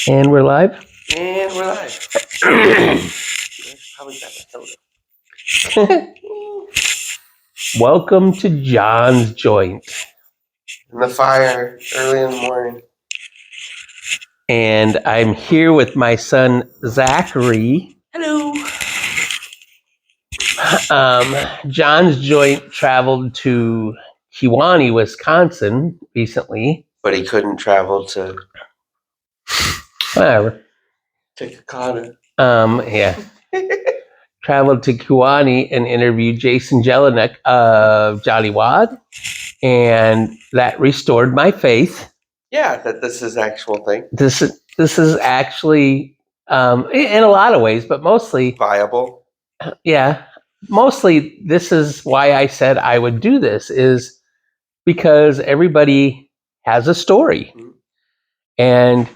And we're live? And we're live. Probably got my soda. Welcome to John's Joint. In the fire, early in the morning. And I'm here with my son, Zachary. Hello. John's Joint traveled to Kewanee, Wisconsin recently. But he couldn't travel to Whatever. Tacoma. Yeah. Traveled to Kewanee and interviewed Jason Jelinek of Johnny Wad. And that restored my faith. Yeah, that this is actual thing. This is actually, in a lot of ways, but mostly, Viable. yeah, mostly this is why I said I would do this, is because everybody has a story. Mhm. And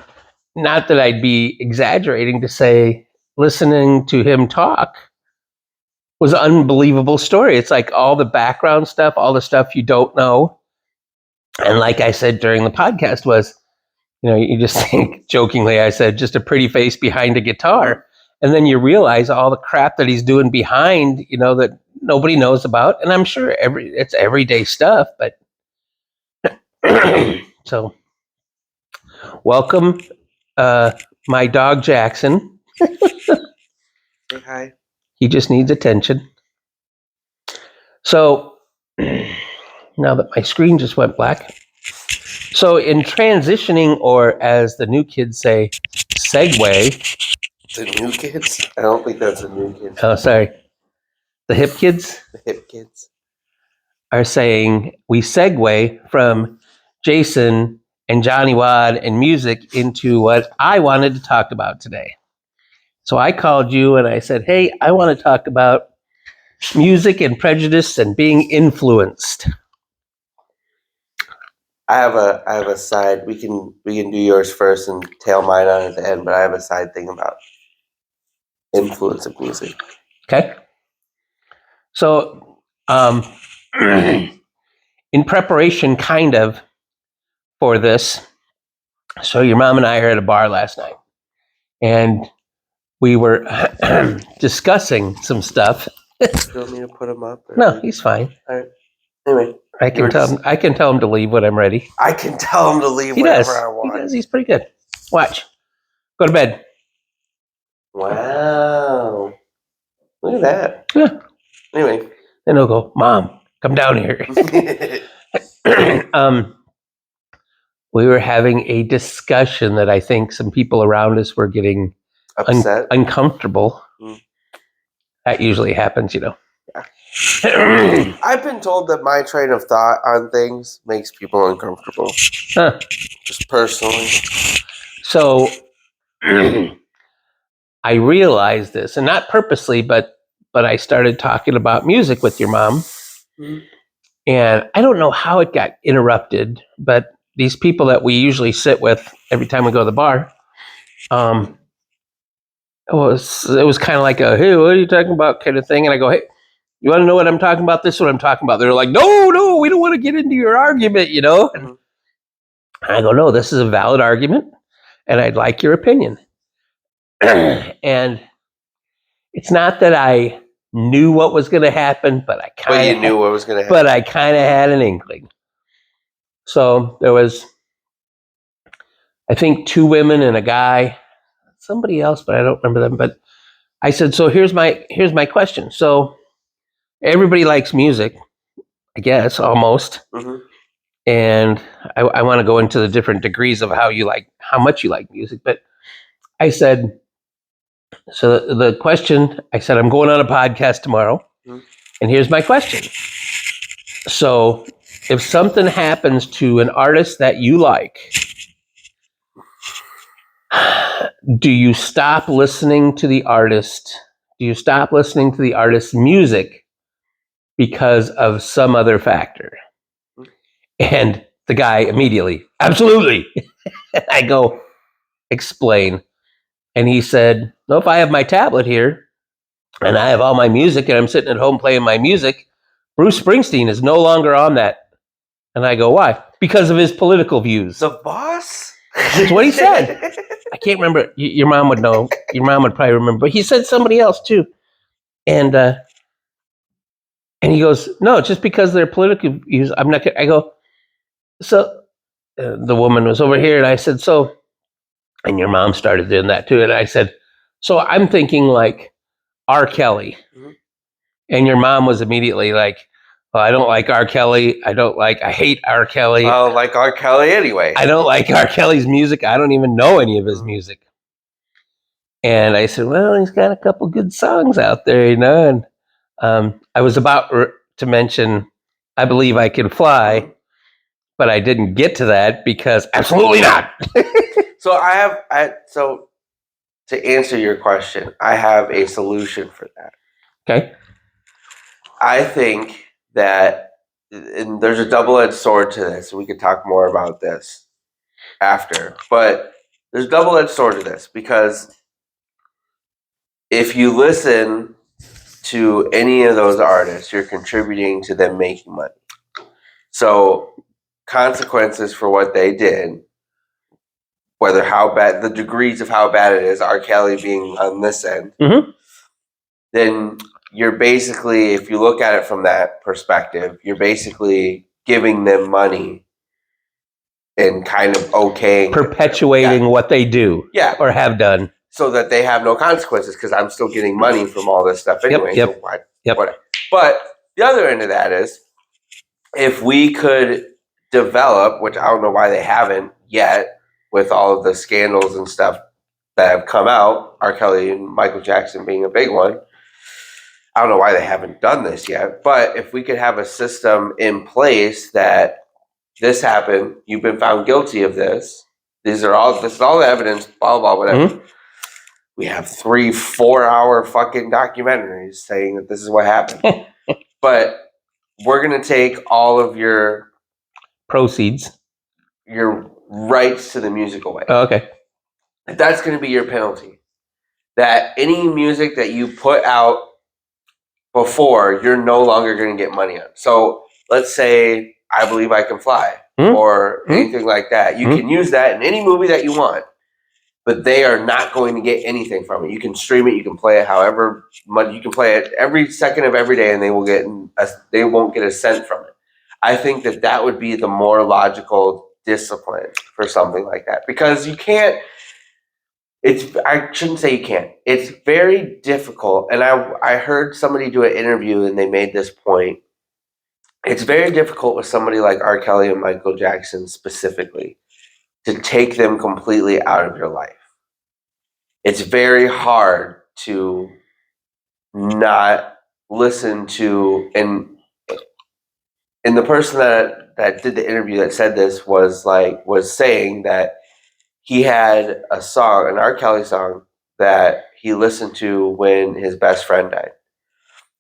not that I'd be exaggerating to say listening to him talk was an unbelievable story. It's like all the background stuff, all the stuff you don't know. And like I said during the podcast was, you just think jokingly, I said, just a pretty face behind a guitar. And then you realize all the crap that he's doing behind, that nobody knows about. And I'm sure it's everyday stuff, but so welcome, my dog Jackson. Say hi. He just needs attention. So now that my screen just went black. So in transitioning, or as the new kids say, segue. The new kids? I don't think that's a new kid. Oh, sorry. The hip kids The hip kids. are saying we segue from Jason and Johnny Wad and music into what I wanted to talk about today. So I called you and I said, hey, I want to talk about music and prejudice and being influenced. I have a side. We can do yours first and tail mine on at the end, but I have a side thing about influence of music. Okay. So in preparation kind of for this, so your mom and I are at a bar last night and we were discussing some stuff. Do you want me to put him up? No, he's fine. All right. Anyway, I can tell him to leave when I'm ready. I can tell him to leave He whenever does. I want. He does. He's pretty good. Watch. Go to bed. Wow. Look at that. Yeah. Anyway. Then he'll go, Mom, come down here. We were having a discussion that I think some people around us were getting Upset. uncomfortable. Mm. That usually happens, Yeah. I've been told that my train of thought on things makes people uncomfortable. Huh. Just personally. So I realized this, and not purposely, but I started talking about music with your mom. Mm-hmm. And I don't know how it got interrupted, but these people that we usually sit with every time we go to the bar, it was kind of like a, hey, what are you talking about kind of thing. And I go, hey, you want to know what I'm talking about? This is what I'm talking about. They're like, no, we don't want to get into your argument, Mm-hmm. And I go, no, this is a valid argument, and I'd like your opinion. And it's not that I knew what was going to happen, but I kind of knew what was going to happen. But I kind of had an inkling. So there was, I think, 2 women and a guy, somebody else, but I don't remember them. But I said, so here's my question. So everybody likes music, I guess, almost. Mm-hmm. And I want to go into the different degrees of how much you like music. But I said, so the question, I said, I'm going on a podcast tomorrow. Mm-hmm. And here's my question. So if something happens to an artist that you like, do you stop listening to the artist? Do you stop listening to the artist's music because of some other factor? And the guy immediately, absolutely. I go, explain. And he said, no, if I have my tablet here and I have all my music and I'm sitting at home playing my music, Bruce Springsteen is no longer on that. And I go, why? Because of his political views. The boss? That's what he said. I can't remember. Your mom would know. Your mom would probably remember. But he said somebody else too, and he goes, "No, just because they're political views, I'm not." I go, so the woman was over here, and I said, "So," and your mom started doing that too, and I said, "So I'm thinking like R. Kelly," Mhm. and your mom was immediately like, "Well, I don't like R. Kelly. I hate R. Kelly. Well, like R. Kelly anyway. I don't like R. Kelly's music. I don't even know any of his music." And I said, "Well, he's got a couple good songs out there, you know." And I was about to mention, "I Believe I Can Fly," Mhm. but I didn't get to that because absolutely not. So so to answer your question, I have a solution for that. Okay. I think that, and there's a double-edged sword to this, and we could talk more about this after. But there's a double-edged sword to this because if you listen to any of those artists, you're contributing to them making money. So consequences for what they did, whether how bad, the degrees of how bad it is, R. Kelly being on this end, Mhm. then you're basically, if you look at it from that perspective, you're basically giving them money and kind of okaying Perpetuating what they do Yeah. or have done. So that they have no consequences because I'm still getting money from all this stuff anyway. Yep. So why? Yep. Whatever. But the other end of that is if we could develop, which I don't know why they haven't yet, with all of the scandals and stuff that have come out, R. Kelly and Michael Jackson being a big one. I don't know why they haven't done this yet, but if we could have a system in place that this happened, you've been found guilty of this. This is all the evidence, blah blah whatever. Mhm. We have 3-4 hour fucking documentaries saying that this is what happened. But we're gonna take all of your Proceeds. rights to the music away. Oh, okay. That's gonna be your penalty. That any music that you put out before, you're no longer gonna get money on. So let's say I Believe I Can Fly or anything like that. You can use that in any movie that you want, but they are not going to get anything from it. You can stream it, you can play it however much, you can play it every second of every day, and they won't get a cent from it. I think that would be the more logical discipline for something like that, because you can't. I shouldn't say you can't. It's very difficult, and I heard somebody do an interview, and they made this point. It's very difficult with somebody like R. Kelly and Michael Jackson specifically to take them completely out of your life. It's very hard to not listen to, and the person that did the interview that said this was saying that he had a song, an R. Kelly song, that he listened to when his best friend died.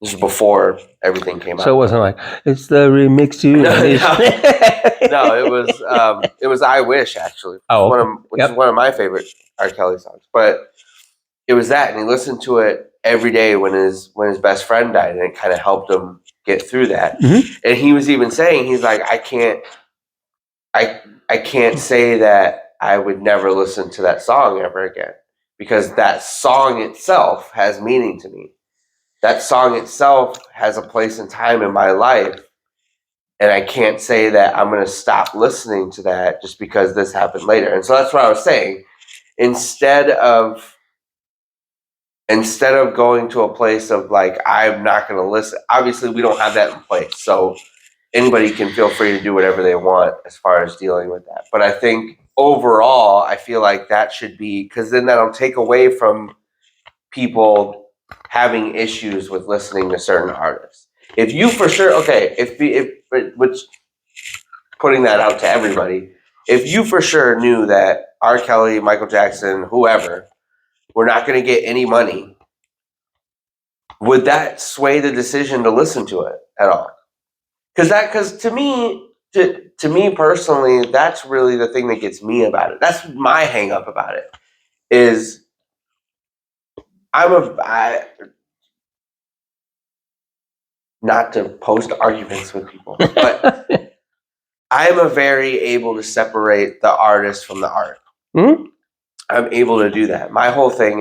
This was before everything came out. So it wasn't like it's the remix to No, it was "I Wish" actually. Which is one of my favorite R. Kelly songs. But it was that, and he listened to it every day when his best friend died, and it kind of helped him get through that. Mhm. And he was even saying, he's like, I can't say that I would never listen to that song ever again, because that song itself has meaning to me. That song itself has a place and time in my life, and I can't say that I'm going to stop listening to that just because this happened later. And so that's what I was saying. Instead of going to a place of like, I'm not going to listen. Obviously, we don't have that in place, so anybody can feel free to do whatever they want as far as dealing with that. But I think overall, I feel like that should be, because then that'll take away from people having issues with listening to certain artists. If you for sure, okay, which, putting that out to everybody, if you for sure knew that R. Kelly, Michael Jackson, whoever, were not going to get any money, would that sway the decision to listen to it at all? Because to me personally, that's really the thing that gets me about it. That's my hang up about it. Is not to post arguments with people, but I'm a very able to separate the artist from the art. Hmm? I'm able to do that. My whole thing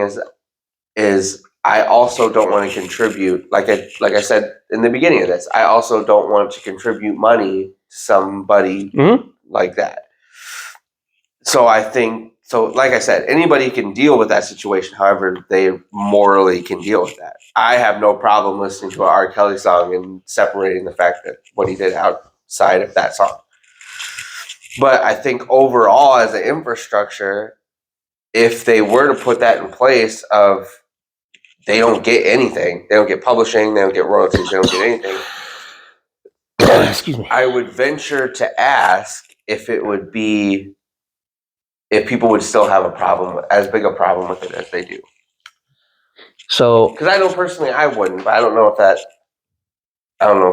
is I also don't want to contribute, like I said in the beginning of this, I also don't want to contribute money to somebody Hmm? like that. So I think, so like I said, anybody can deal with that situation however they morally can deal with that. I have no problem listening to an R. Kelly song and separating the fact that what he did outside of that song. But I think overall, as an infrastructure, if they were to put that in place of they don't get anything, they don't get publishing, they don't get royalties, they don't get anything, Excuse me. I would venture to ask if it would be, if people would still have a problem, as big a problem with it as they do. So Because I know personally I wouldn't, but I don't know if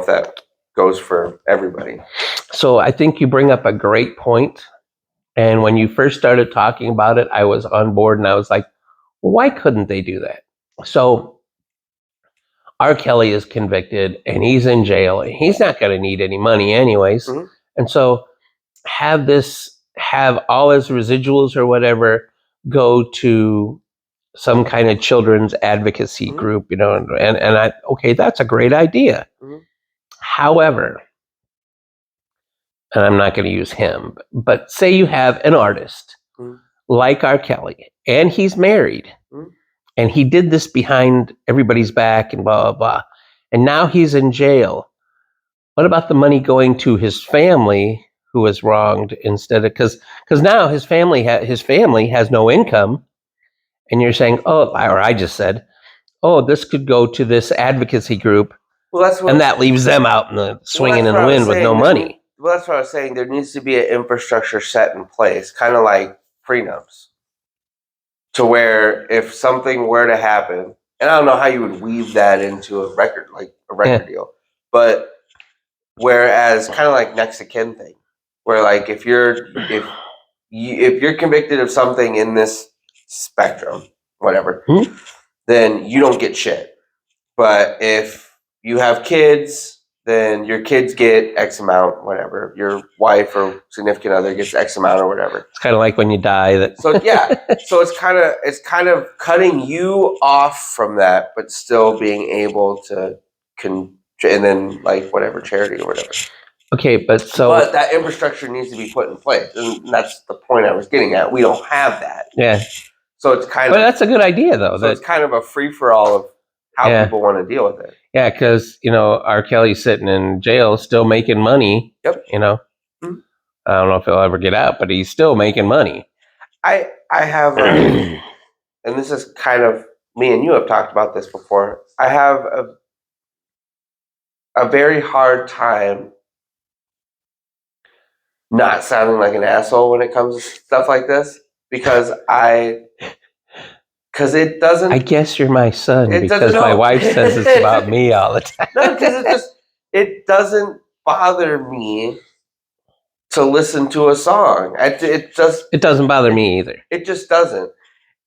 that goes for everybody. So I think you bring up a great point. And when you first started talking about it, I was on board and I was like, well, why couldn't they do that? So R. Kelly is convicted and he's in jail and he's not going to need any money anyways. Mhm. And so have all his residuals or whatever go to some kind of children's advocacy Mhm. group, and I, okay, that's a great idea. Mhm. However, and I'm not going to use him, but say you have an artist Mhm. like R. Kelly, and he's married, Mhm. and he did this behind everybody's back and blah, blah, blah. And now he's in jail. What about the money going to his family who was wronged instead of, because now his family has no income, and you're saying, oh, or I just said, oh, this could go to this advocacy group, Well, that's what and that leaves them out in the swinging that's in what the I was wind with no saying. money. Well, that's what I was saying. There needs to be an infrastructure set in place, kind of like prenups, to where if something were to happen, and I don't know how you would weave that into a record, like a record deal, but whereas kind of like next of kin thing, where like if you're convicted of something in this spectrum, whatever, then you don't get shit. But if you have kids, then your kids get X amount, whatever. Your wife or significant other gets X amount or whatever. It's kind of like when you die. That So yeah, so it's kind of cutting you off from that, but still being able to and then like whatever charity or whatever. Okay, but that infrastructure needs to be put in place, and that's the point I was getting at. We don't have that. Yeah. So it's kind But of that's a good idea, though. it's kind of a free for all of how Yeah. people want to deal with it. Yeah, because R. Kelly's sitting in jail, still making money. Yep. I don't know if he'll ever get out, but he's still making money. I have, and this is kind of, me and you have talked about this before. I have a very hard time not sounding like an asshole when it comes to stuff like this because it doesn't. I guess you're my son It because doesn't my help. wife says it's about me all the time. No, because it doesn't bother me to listen to a song. It doesn't bother me either. It just doesn't.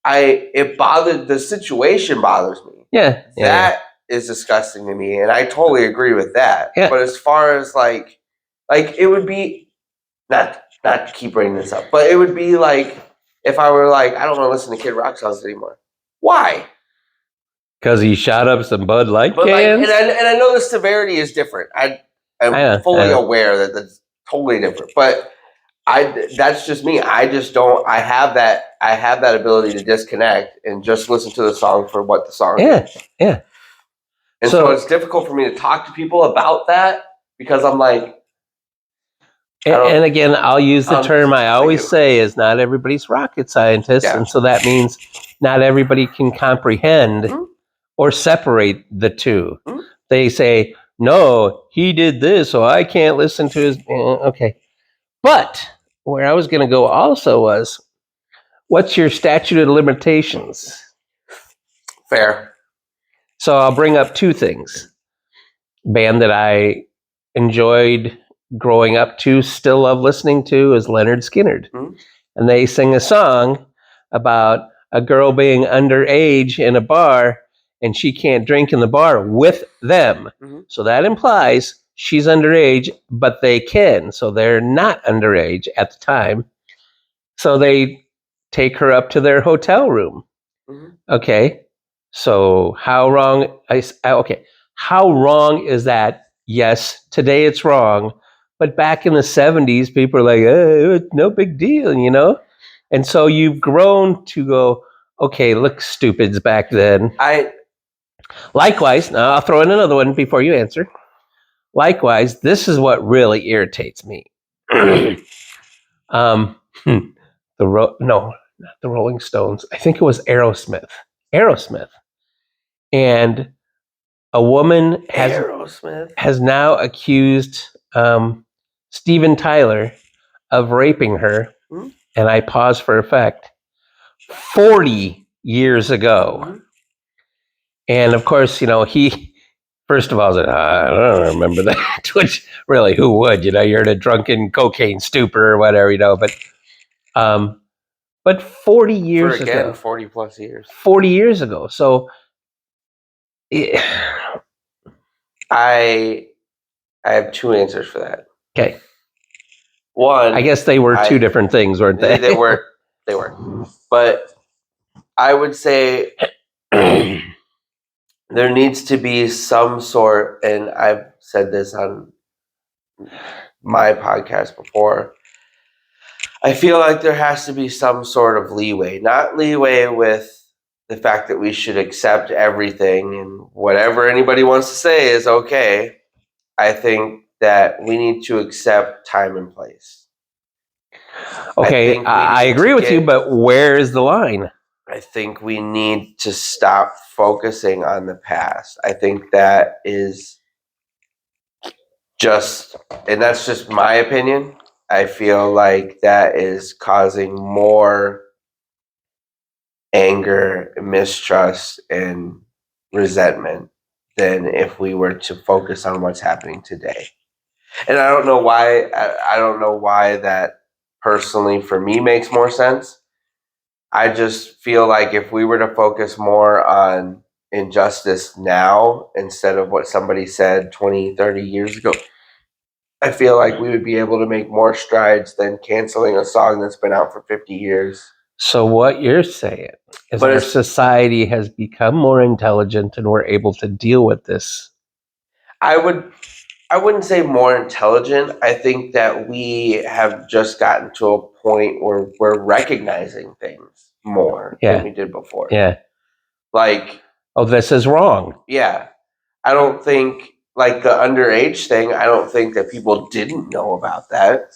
The situation bothers me. Yeah. That is disgusting to me, and I totally agree with that. Yeah. But as far as like it would be, not to keep bringing this up, but it would be like if I were like, I don't want to listen to Kid Rock songs anymore. Why? Because he shot up some Bud Light But cans. and I know the severity is different. I'm fully aware that that's totally different. But that's just me. I just don't. I have that ability to disconnect and just listen to the song for what the song is. Yeah. And so it's difficult for me to talk to people about that because I'm like. And again, I'll use the term I always say is not everybody's rocket scientist. Yeah. And so that means not everybody can comprehend or separate the two. Mm-hmm. They say, no, he did this, so I can't listen to his. Okay. But where I was going to go also was, what's your statute of limitations? Fair. So I'll bring up two things. Band that I enjoyed growing up to, still love listening to, is Leonard Skinner. Mm-hmm. And they sing a song about a girl being underage in a bar and she can't drink in the bar with them. Mm-hmm. So that implies she's underage, but they can. So they're not underage at the time. So they take her up to their hotel room. Mhm. Okay, so how wrong? Okay, how wrong is that? Yes, today it's wrong, but back in the 70s, people are like, no big deal, you know. And so you've grown to go, okay, look, stupids back then. Likewise, now I'll throw in another one before you answer. Likewise, this is what really irritates me. um, no, not the Rolling Stones. I think it was Aerosmith. Aerosmith, and a woman Aerosmith. has now accused Steven Tyler of raping her, Mhm. and I pause for effect. 40 years ago, Mhm. and of course, you know he. First of all, I said, I don't remember that. Which really, who would? You know, you're in a drunken cocaine stupor or whatever, you know. But 40 For years again, ago, 40 plus years. 40 years ago. So, eh, I have two answers for that. okay, One, I guess they were two different things, weren't they? they were, but I would say there needs to be some sort, and I've said this on my podcast before. I feel like there has to be some sort of leeway, not leeway with the fact that we should accept everything and whatever anybody wants to say is okay. I think that we need to accept time and place. Okay, I agree with you, but where is the line? I think we need to stop focusing on the past. I think that is just, and that's just my opinion. I feel like that is causing more anger, mistrust, and resentment than if we were to focus on what's happening today. And I don't know why. I don't know why that personally for me makes more sense. I just feel like if we were to focus more on injustice now instead of what somebody said 20, 30 years ago, I feel like we would be able to make more strides than canceling a song that's been out for 50 years. So what you're saying is But our it's- society has become more intelligent and we're able to deal with this. I wouldn't say more intelligent. I think that we have just gotten to a point where we're recognizing things more than we did before. Yeah. Like, oh, this is wrong. Yeah. I don't think, like the underage thing, I don't think that people didn't know about that.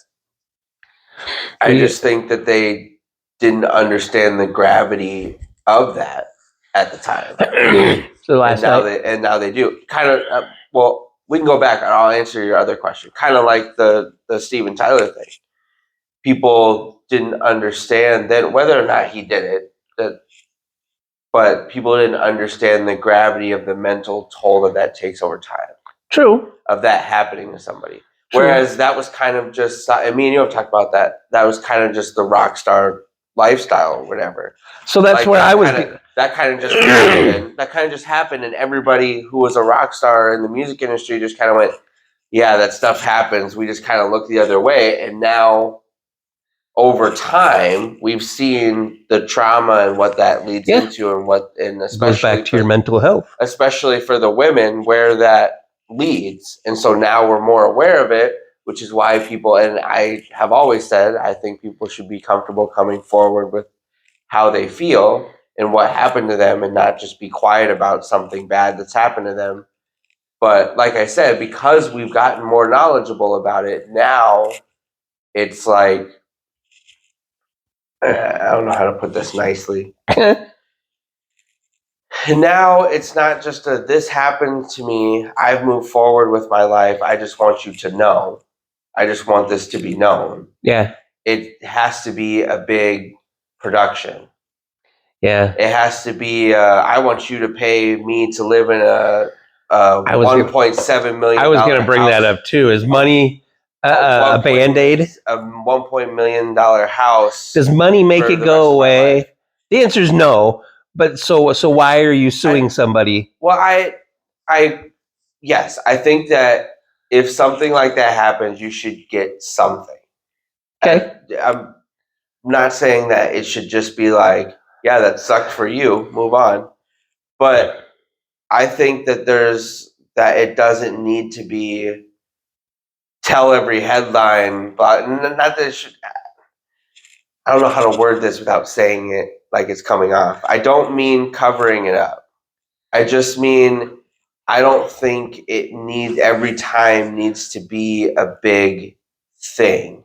I just think that they didn't understand the gravity of that at the time. So last night, and now they do. Kind of, well, we can go back and I'll answer your other question. Kind of like the Steven Tyler thing. People didn't understand then whether or not he did it, but people didn't understand the gravity of the mental toll that takes over time. True. Of that happening to somebody. True. Whereas that was kind of just, and me and you have talked about that. That was kind of just the rock star lifestyle or whatever. So that's Like, where I was. That kind of just happened. That kind of just happened, and everybody who was a rock star in the music industry just kind of went, "Yeah, that stuff happens." We just kind of look the other way, and now, over time, we've seen the trauma and what that leads into, and especially goes back to your mental health, especially for the women, where that leads. And so now we're more aware of it, which is why people, and I have always said, I think people should be comfortable coming forward with how they feel and what happened to them, and not just be quiet about something bad that's happened to them. But like I said, because we've gotten more knowledgeable about it, now it's like, I don't know how to put this nicely. Now it's not just this happened to me, I've moved forward with my life, I just want you to know. I just want this to be known. Yeah. It has to be a big production. Yeah. It has to be, I want you to pay me to live in a $1.7 million I was going to bring house. that up too. Is money a Band-Aid? A $1 million house. Does money make it go away? The answer is no. But so why are you suing somebody? Well, yes, I think that if something like that happens, you should get something. Okay. not saying that it should just be like, yeah, that sucked for you, move on. But I think that it doesn't need to be tell every headline, but not that it should. I don't know how to word this without saying it like it's coming off. I don't mean covering it up. I just mean I don't think every time needs to be a big thing.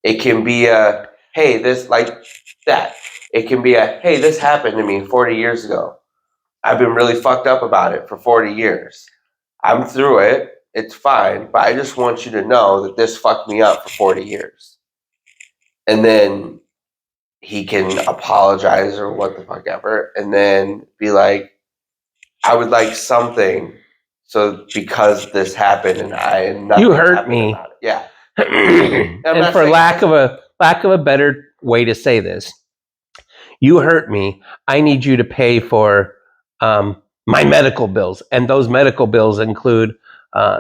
It can be a hey, this like that. It can be a hey, this happened to me 40 years ago. I've been really fucked up about it for 40 years. I'm through it. It's fine, but I just want you to know that this fucked me up for 40 years. And then he can apologize or what the fuck ever, and then be like, I would like something. So because this happened and You hurt me. about it. Yeah. And for lack of a better way to say this, you hurt me. I need you to pay for my medical bills, and those medical bills include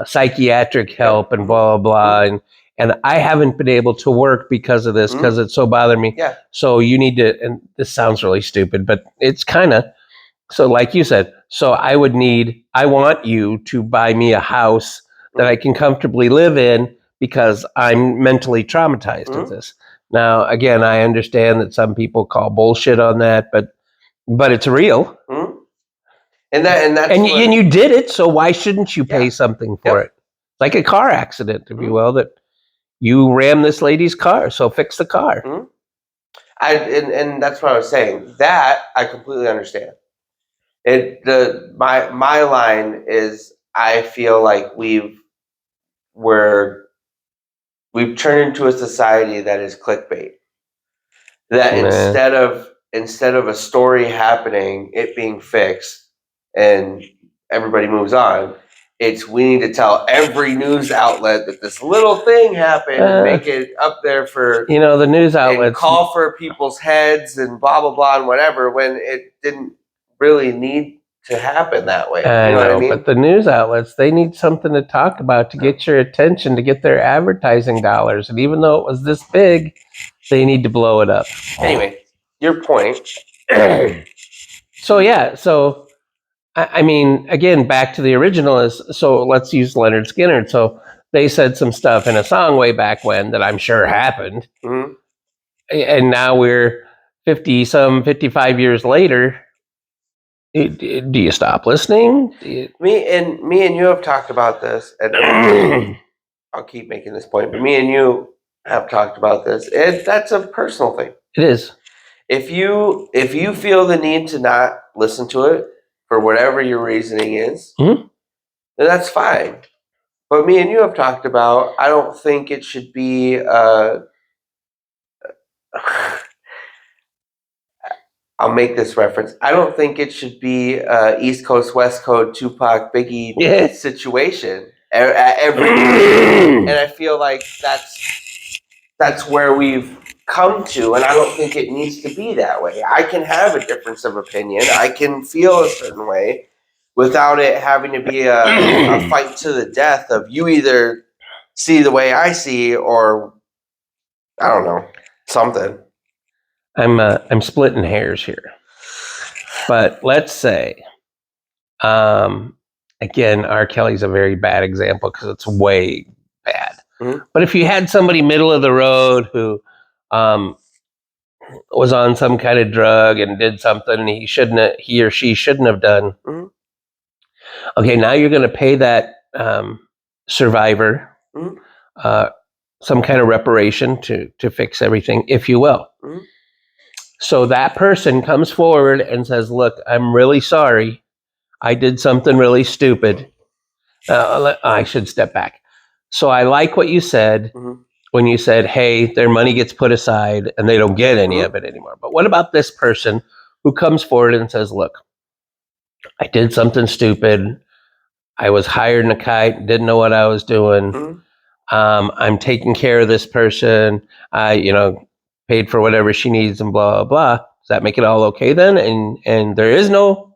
psychiatric help and blah blah blah. And I haven't been able to work because of this because it's so bothering me. Yeah. So you need to. And this sounds really stupid, but it's kind of so. Like you said, so I want you to buy me a house that I can comfortably live in because I'm mentally traumatized with this. Now, again, I understand that some people call bullshit on that, but it's real. And you did it, so why shouldn't you pay something for it? Like a car accident, if you will, that you rammed this lady's car, so fix the car. And that's what I was saying. That I completely understand. My line is I feel like we've turned into a society that is clickbait. That instead of a story happening, it being fixed, and everybody moves on, it's we need to tell every news outlet that this little thing happened and make it up there for the news outlets, and call for people's heads and blah blah blah and whatever, when it didn't really need to happen that way. I know what I mean? But the news outlets, they need something to talk about to get your attention, to get their advertising dollars. And even though it was this big, they need to blow it up. Anyway, your point. So I mean, again, back to the original is, so let's use Leonard Skinner. So they said some stuff in a song way back when that I'm sure happened. Mm-hmm. And now we're 55 years later. Do you stop listening? Me and you have talked about this, and I'll keep making this point, but me and you have talked about this. That's a personal thing. It is. If you feel the need to not listen to it for whatever your reasoning is, then that's fine. But me and you have talked about, I don't think it should be I'll make this reference. I don't think it should be East Coast, West Coast, Tupac, Biggie situation at every and I feel like that's where we've come to, and I don't think it needs to be that way. I can have a difference of opinion. I can feel a certain way without it having to be a fight to the death of you either see the way I see or I don't know, something. I'm splitting hairs here, but let's say, again, R. Kelly's a very bad example because it's way bad. But if you had somebody middle of the road who was on some kind of drug and did something he or she shouldn't have done, okay, now you're going to pay that survivor some kind of reparation to fix everything, if you will. So that person comes forward and says, look, I'm really sorry. I did something really stupid. I should step back. So I like what you said when you said, hey, their money gets put aside and they don't get any of it anymore. But what about this person who comes forward and says, look, I did something stupid. I was hired in a kite, didn't know what I was doing. I'm taking care of this person. I, paid for whatever she needs and blah, blah, blah. Does that make it all okay then? And there is no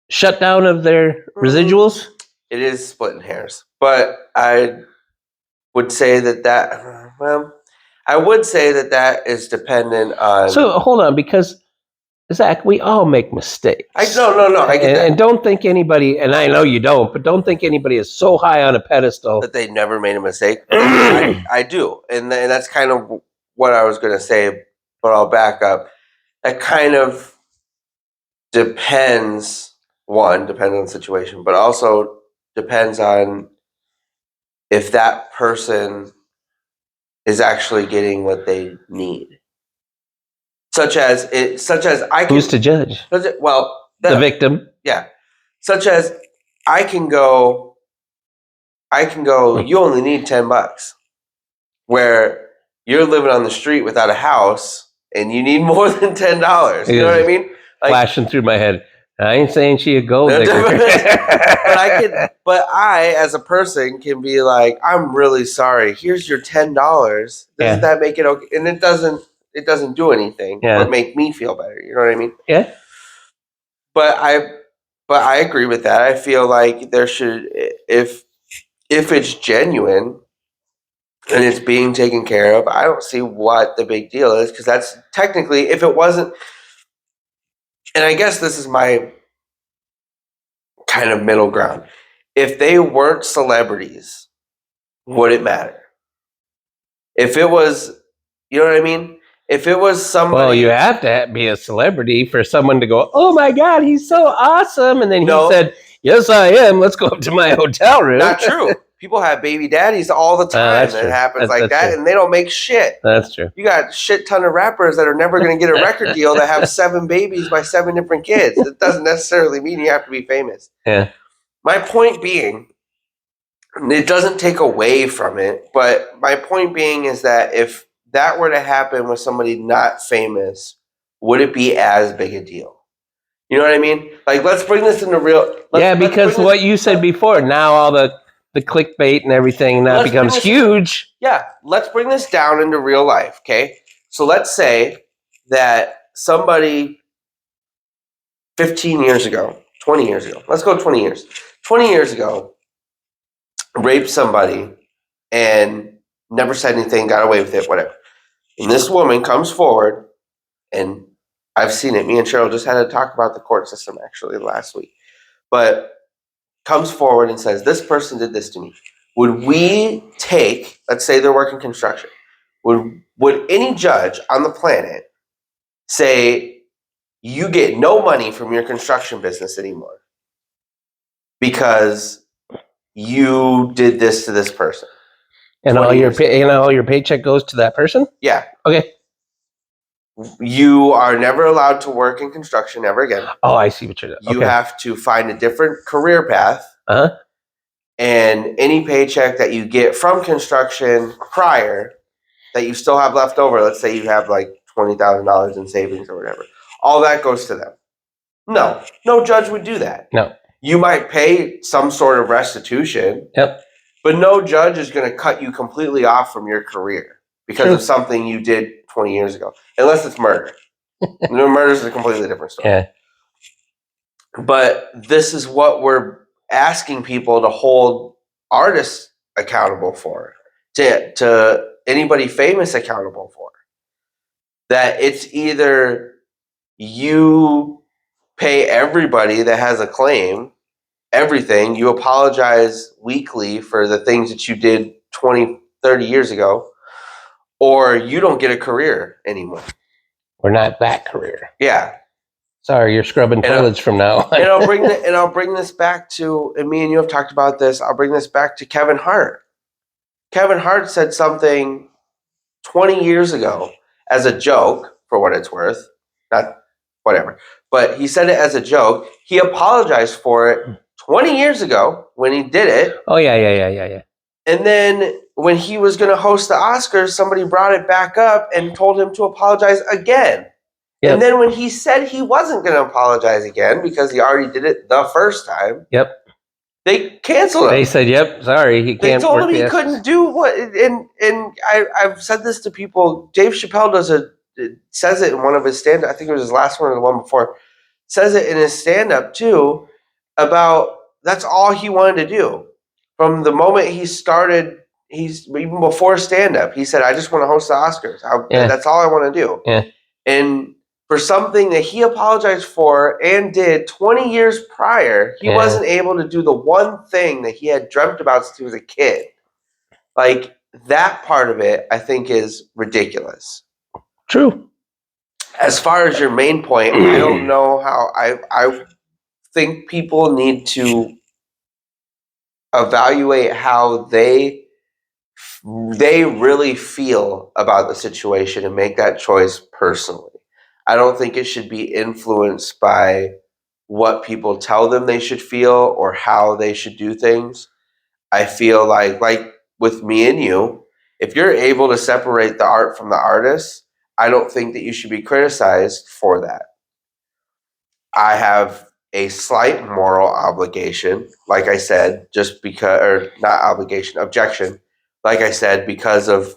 shutdown of their residuals? It is splitting hairs. But I would say that well, I would say that is dependent on. So hold on, because Zach, we all make mistakes. No. I get that. And don't think anybody, and I know you don't, but don't think anybody is so high on a pedestal. That they never made a mistake. I do, and that's kind of what I was going to say, but I'll back up. That kind of depends. Depends on the situation, but also depends on if that person is actually getting what they need. Such as I can. Who's to judge? Well, The victim. Yeah. Such as I can go. You only need $10, where you're living on the street without a house and you need more than $10. You know what I mean? Like, flashing through my head. I ain't saying she a gold digger. but I, as a person, can be like, I'm really sorry. Here's your $10. Doesn't that make it okay? And it doesn't do anything but make me feel better. You know what I mean? Yeah. But I agree with that. I feel like there should, if it's genuine and it's being taken care of, I don't see what the big deal is, because that's technically, if it wasn't, and I guess this is my kind of middle ground. If they weren't celebrities, would it matter? If it was, you know what I mean? If it was somebody... Well, you have to be a celebrity for someone to go, oh my God, he's so awesome. And then he said, yes, I am. Let's go up to my hotel room. Not true. People have baby daddies all the time. It happens like that, and they don't make shit. That's true. You got a shit ton of rappers that are never going to get a record deal that have 7 babies by 7 different kids. It doesn't necessarily mean you have to be famous. Yeah. My point being, it doesn't take away from it, but my point being is that if that were to happen with somebody not famous, would it be as big a deal? You know what I mean? Like, let's bring this into real... because what you said before, now all the clickbait and everything now becomes huge. Yeah, let's bring this down into real life, okay? So let's say that somebody 15 years ago, 20 years ago, let's go 20 years. 20 years ago, raped somebody and never said anything, got away with it, whatever. And this woman comes forward, and I've seen it. Me and Cheryl just had to talk about the court system actually last week. But comes forward and says, this person did this to me. Would we take, let's say they're working construction, would any judge on the planet say, you get no money from your construction business anymore because you did this to this person? And all your paycheck goes to that person? Yeah. Okay. You are never allowed to work in construction ever again. Oh, I see what you're doing. You have to find a different career path. Uh-huh. And any paycheck that you get from construction prior that you still have left over, let's say you have like $20,000 in savings or whatever, all that goes to them. No judge would do that. No. You might pay some sort of restitution. Yep. But no judge is going to cut you completely off from your career because of something you did 20 years ago, unless it's murder. Murder is a completely different story. Yeah. But this is what we're asking people to hold artists accountable for, to anybody famous accountable for. That it's either you pay everybody that has a claim everything, you apologize weekly for the things that you did 20, 30 years ago, or you don't get a career anymore. Or not that career. Yeah. Sorry, you're scrubbing toilets from now on. And I'll bring this back to, and me and you have talked about this, I'll bring this back to Kevin Hart. Kevin Hart said something 20 years ago as a joke, for what it's worth. Not whatever. But he said it as a joke. He apologized for it 20 years ago when he did it. Oh, yeah. And then when he was going to host the Oscars, somebody brought it back up and told him to apologize again. Yep. And then when he said he wasn't going to apologize again because he already did it the first time, they canceled him. They said, "Yep, sorry, he can't." They told him he couldn't do what. And I've said this to people. Dave Chappelle says it in one of his stand-up. I think it was his last one or the one before. Says it in his stand-up too, about that's all he wanted to do from the moment he started he's even before stand up, he said, "I just want to host the Oscars. Yeah. That's all I want to do." Yeah. And for something that he apologized for and did 20 years prior, he Yeah. wasn't able to do the one thing that he had dreamt about since he was a kid. Like, that part of it, I think, is ridiculous. True. As far as your main point, I don't know how. I think people need to evaluate how they really feel about the situation and make that choice personally. I don't think it should be influenced by what people tell them they should feel or how they should do things. I feel like with me and you, if you're able to separate the art from the artist, I don't think that you should be criticized for that. I have a slight moral obligation, like I said, just because, or not obligation, objection, like I said, because of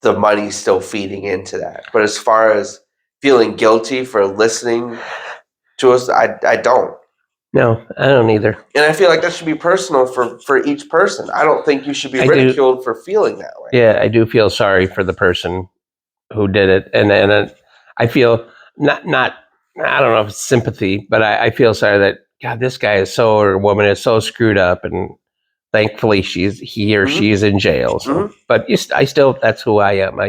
the money still feeding into that. But as far as feeling guilty for listening to us, I don't. No, I don't either. And I feel like that should be personal for each person. I don't think you should be I do. ridiculed for feeling that way. Yeah, I do feel sorry for the person who did it, and I feel not I don't know if it's sympathy, but I feel sorry that God, this guy is so, or woman is so screwed up, and thankfully he or she is in jail. So, but I still, that's who I am.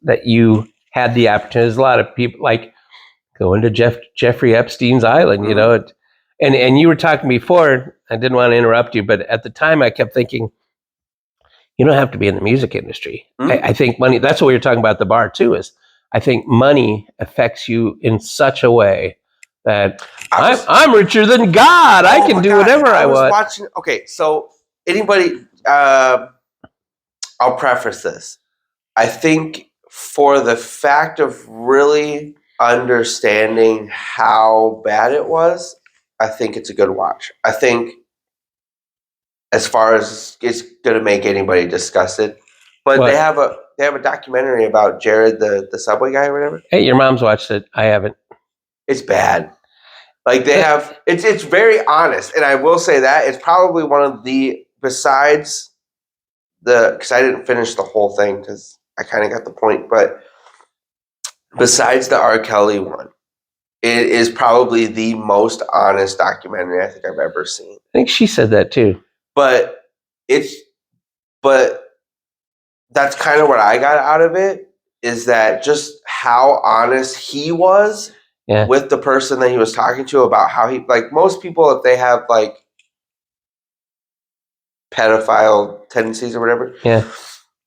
That you had the opportunity. There's a lot of people like going to Jeffrey Epstein's island, you know. And you were talking before. I didn't want to interrupt you, but at the time I kept thinking, you don't have to be in the music industry. I think money. That's what we were talking about at the bar too. Is I think money affects you in such a way that I'm richer than God. I can do whatever I want. Watching. Okay, so anybody, I'll preface this. I think for the fact of really understanding how bad it was, I think it's a good watch. I think as far as it's going to make anybody disgusted, but they have a documentary about Jared, the subway guy or whatever. Hey, your mom's watched it. I haven't. It's bad. Like they have, it's very honest, and I will say that it's probably one of the, besides the, because I didn't finish the whole thing because I kind of got the point, but besides the R. Kelly one, it is probably the most honest documentary I think I've ever seen. I think she said that too. But that's kind of what I got out of it, is that just how honest he was with the person that he was talking to about how he, like most people, if they have like pedophile tendencies or whatever,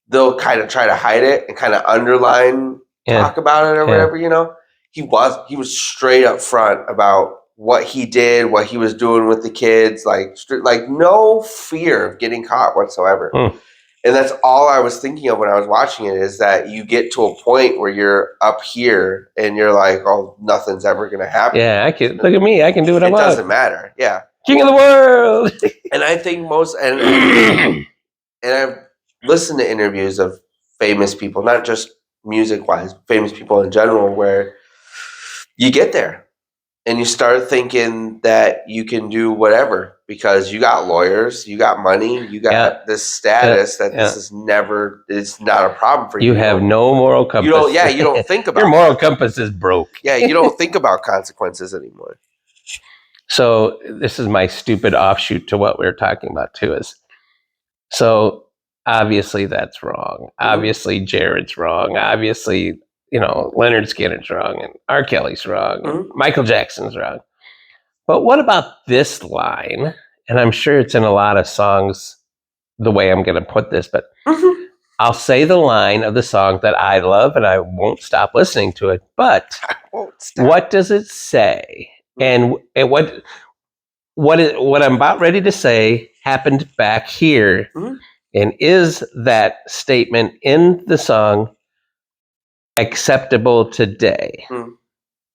they'll kind of try to hide it and kind of underline talk about it or whatever, you know. He was straight up front about what he did, what he was doing with the kids, like no fear of getting caught whatsoever. And that's all I was thinking of when I was watching it, is that you get to a point where you're up here and you're like, oh, nothing's ever going to happen. Yeah, I can, look at me. I can do what I want. It doesn't matter. Yeah. King of the world. And I think and I've listened to interviews of famous people, not just music-wise, famous people in general, where you get there and you start thinking that you can do whatever because you got lawyers, you got money, you got this status that this is never, it's not a problem for you. You have no moral compass. You don't think about your moral compass is broke. Yeah, you don't think about consequences anymore. So this is my stupid offshoot to what we were talking about too. So obviously that's wrong. Obviously Jared's wrong. Obviously, you know, Leonard Skinner's wrong and R. Kelly's wrong. And Michael Jackson's wrong. But what about this line? And I'm sure it's in a lot of songs the way I'm going to put this, but I'll say the line of the song that I love and I won't stop listening to it. But what does it say? And what I'm about ready to say happened back here. And is that statement in the song acceptable today?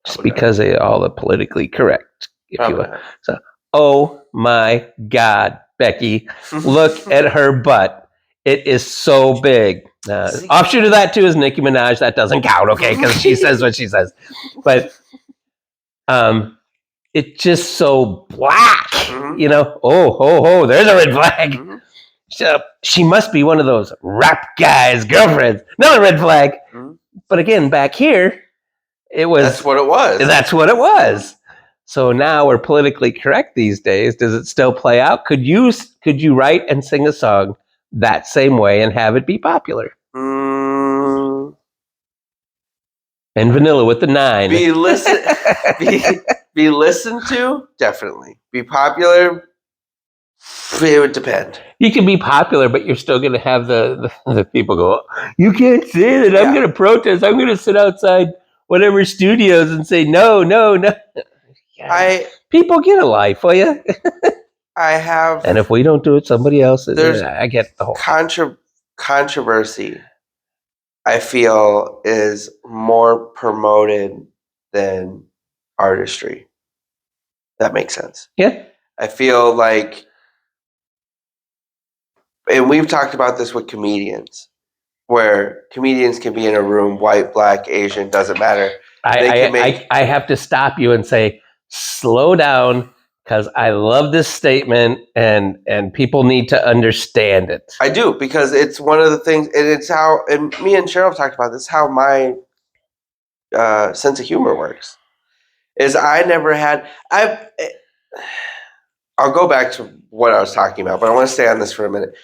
Just because of all the politically correct, if you will. So, oh my God, Becky, look at her butt. It is so big. Offshoot of that too is Nicki Minaj. That doesn't count, okay? Because she says what she says. But it's just so black, you know. Oh, there's a red flag. She must be one of those rap guys' girlfriends. Another red flag. Mhm. But again, back here, it was That's what it was. That's what it was. So now we're politically correct these days. Does it still play out? Could you write and sing a song that same way and have it be popular? Mm, And Vanilla with the 9. be listened to, definitely. Be popular, it would depend. You can be popular, but you're still going to have the people go, you can't say that. I'm Yeah. going to protest. I'm going to sit outside whatever studios and say, no. People get a life, will you? I have. And if we don't do it, somebody else. There's I get the whole controversy, I feel, is more promoted than artistry. That makes sense. Yeah. I feel like, and we've talked about this with comedians, where comedians can be in a room, white, black, Asian, doesn't matter. I have to stop you and say, slow down, because I love this statement, and people need to understand it. I do, because it's one of the things, and it's how, and me and Cheryl have talked about this, how my sense of humor works. Is I never had, I'll go back to what I was talking about, but I want to stay on this for a minute.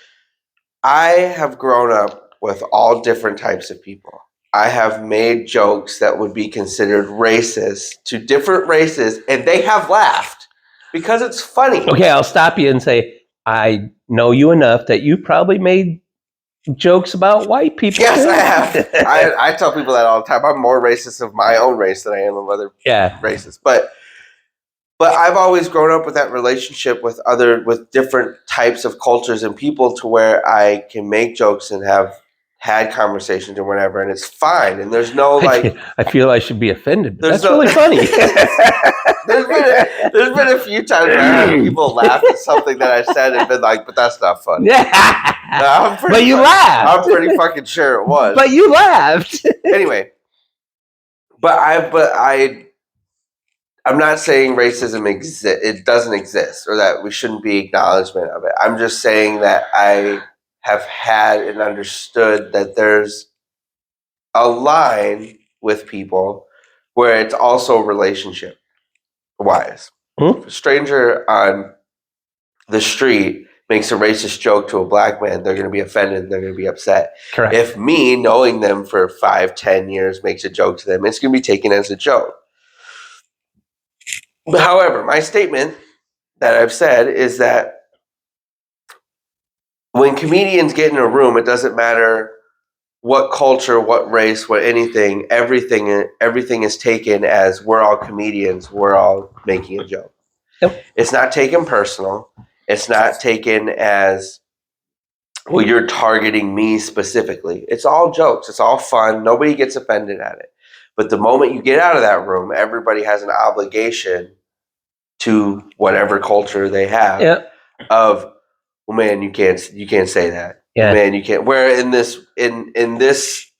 I have grown up with all different types of people. I have made jokes that would be considered racist to different races, and they have laughed because it's funny. Okay, I'll stop you and say, I know you enough that you probably made jokes about white people. Yes, I have. I tell people that all the time. I'm more racist of my own race than I am of other races. But I've always grown up with that relationship with different types of cultures and people, to where I can make jokes and have had conversations and whatever, and it's fine. And there's no like. I feel I should be offended, but that's no, really funny. there's been a few times where I had people laugh at something that I said and been like, but that's not funny. But you laughed. I'm pretty fucking sure it was. But you laughed. Anyway, I'm not saying racism it doesn't exist, or that we shouldn't be acknowledgement of it. I'm just saying that I have had and understood that there's a line with people where it's also relationship wise. If a stranger on the street makes a racist joke to a black man, they're going to be offended, they're going to be upset. Correct. If me, knowing them for 5-10 years, makes a joke to them, it's going to be taken as a joke. However, my statement that I've said is that when comedians get in a room, it doesn't matter what culture, what race, what anything, everything is taken as, we're all comedians, we're all making a joke. Yep. It's not taken personal. It's not taken as, well, you're targeting me specifically. It's all jokes. It's all fun. Nobody gets offended at it. But the moment you get out of that room, everybody has an obligation to whatever culture they have. Yep. Of, well, man, you can't say that. Yeah. Man, you can't. Where in this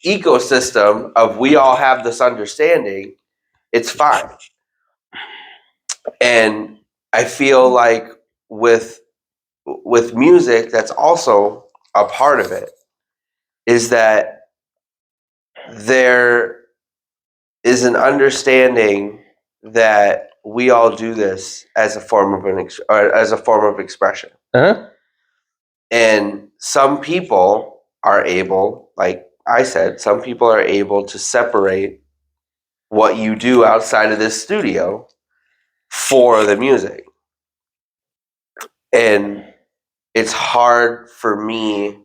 ecosystem of, we all have this understanding, it's fine. And I feel like with music, that's also a part of it, is that there is an understanding that we all do this as a form of expression. Uh-huh. And some people are able, like I said, some people are able to separate what you do outside of this studio for the music. And it's hard for me,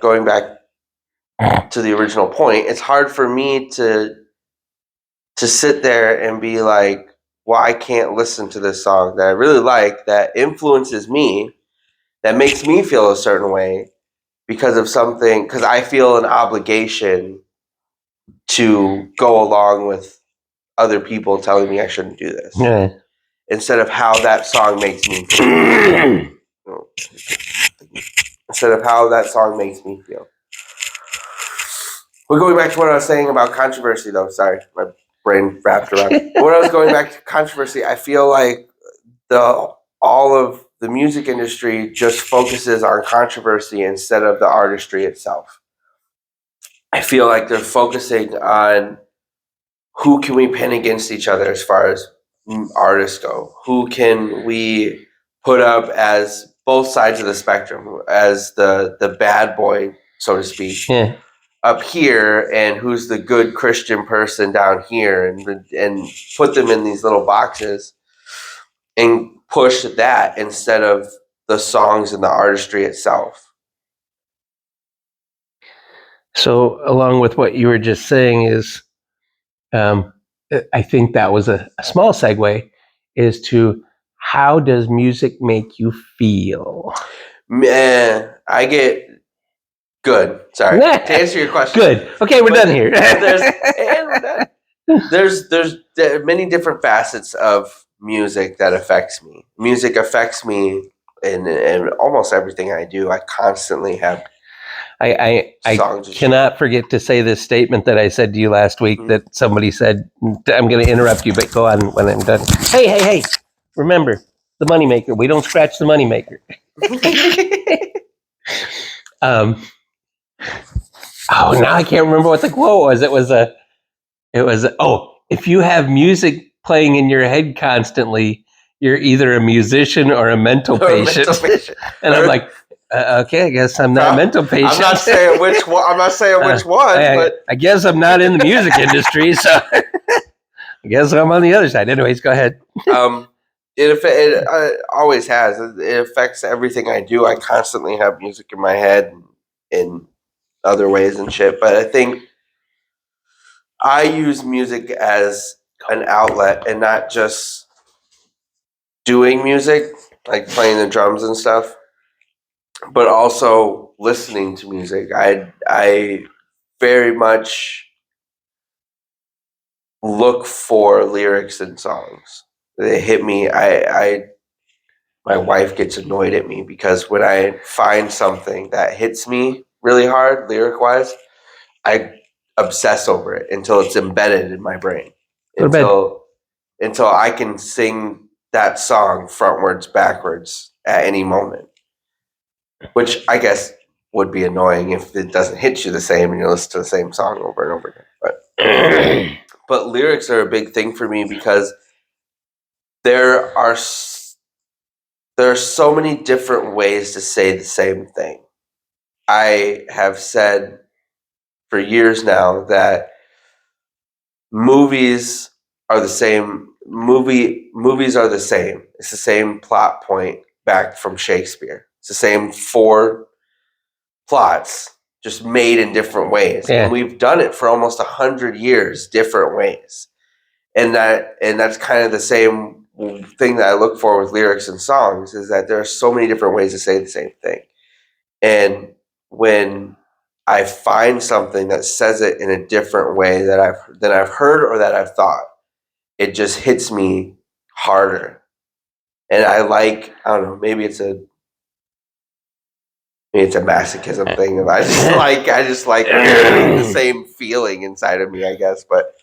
going back to the original point, it's hard for me to sit there and be like, well, I can't listen to this song that I really like, that influences me, that makes me feel a certain way because of something, because I feel an obligation to go along with other people telling me I shouldn't do this. Yeah. Instead of how that song makes me feel. Instead of how that song makes me feel. We're going back to what I was saying about controversy, though. Sorry, my brain wrapped around it. When I was going back to controversy, I feel like all of the music industry just focuses on controversy instead of the artistry itself. I feel like they're focusing on who can we pin against each other as far as artists go. Who can we put up as both sides of the spectrum, as the bad boy, so to speak, Yeah. up here, and who's the good Christian person down here, and put them in these little boxes and push that instead of the songs and the artistry itself. So, along with what you were just saying, is I think that was a small segue is to how does music make you feel? I get good. Sorry. To answer your question. Good. Okay, we're done here. There's many different facets of music that affects me. Music affects me in almost everything I do. I constantly have I songs. cannot forget to say this statement that I said to you last week that somebody said. I'm going to interrupt you, but go on when I'm done. Hey! Remember the moneymaker. We don't scratch the moneymaker. Now I can't remember what the quote was. It was if you have music playing in your head constantly, you're either a musician or a mental patient. And I'm like, okay, I guess I'm not a mental patient. I'm not saying which one. But I guess I'm not in the music industry, so I guess I'm on the other side. Anyways, go ahead. It always has. It affects everything I do. I constantly have music in my head in other ways and shit. But I think I use music as an outlet and not just doing music, like playing the drums and stuff, but also listening to music. I very much look for lyrics in songs. They hit me. My wife gets annoyed at me because when I find something that hits me really hard, lyric wise, I obsess over it until it's embedded in my brain. Until I can sing that song frontwards, backwards at any moment. Which I guess would be annoying if it doesn't hit you the same and you listen to the same song over and over again. But lyrics are a big thing for me because there are so many different ways to say the same thing. I have said for years now that movies are the same. Movies are the same. It's the same plot point back from Shakespeare. It's the same 4 plots, just made in different ways. Yeah. And we've done it for almost 100 years, different ways. And that's kind of the same thing that I look for with lyrics and songs, is that there are so many different ways to say the same thing. And when I find something that says it in a different way that I've heard or that I've thought, it just hits me harder. And I don't know, maybe it's a masochism thing. I just like hearing the same feeling inside of me, I guess. But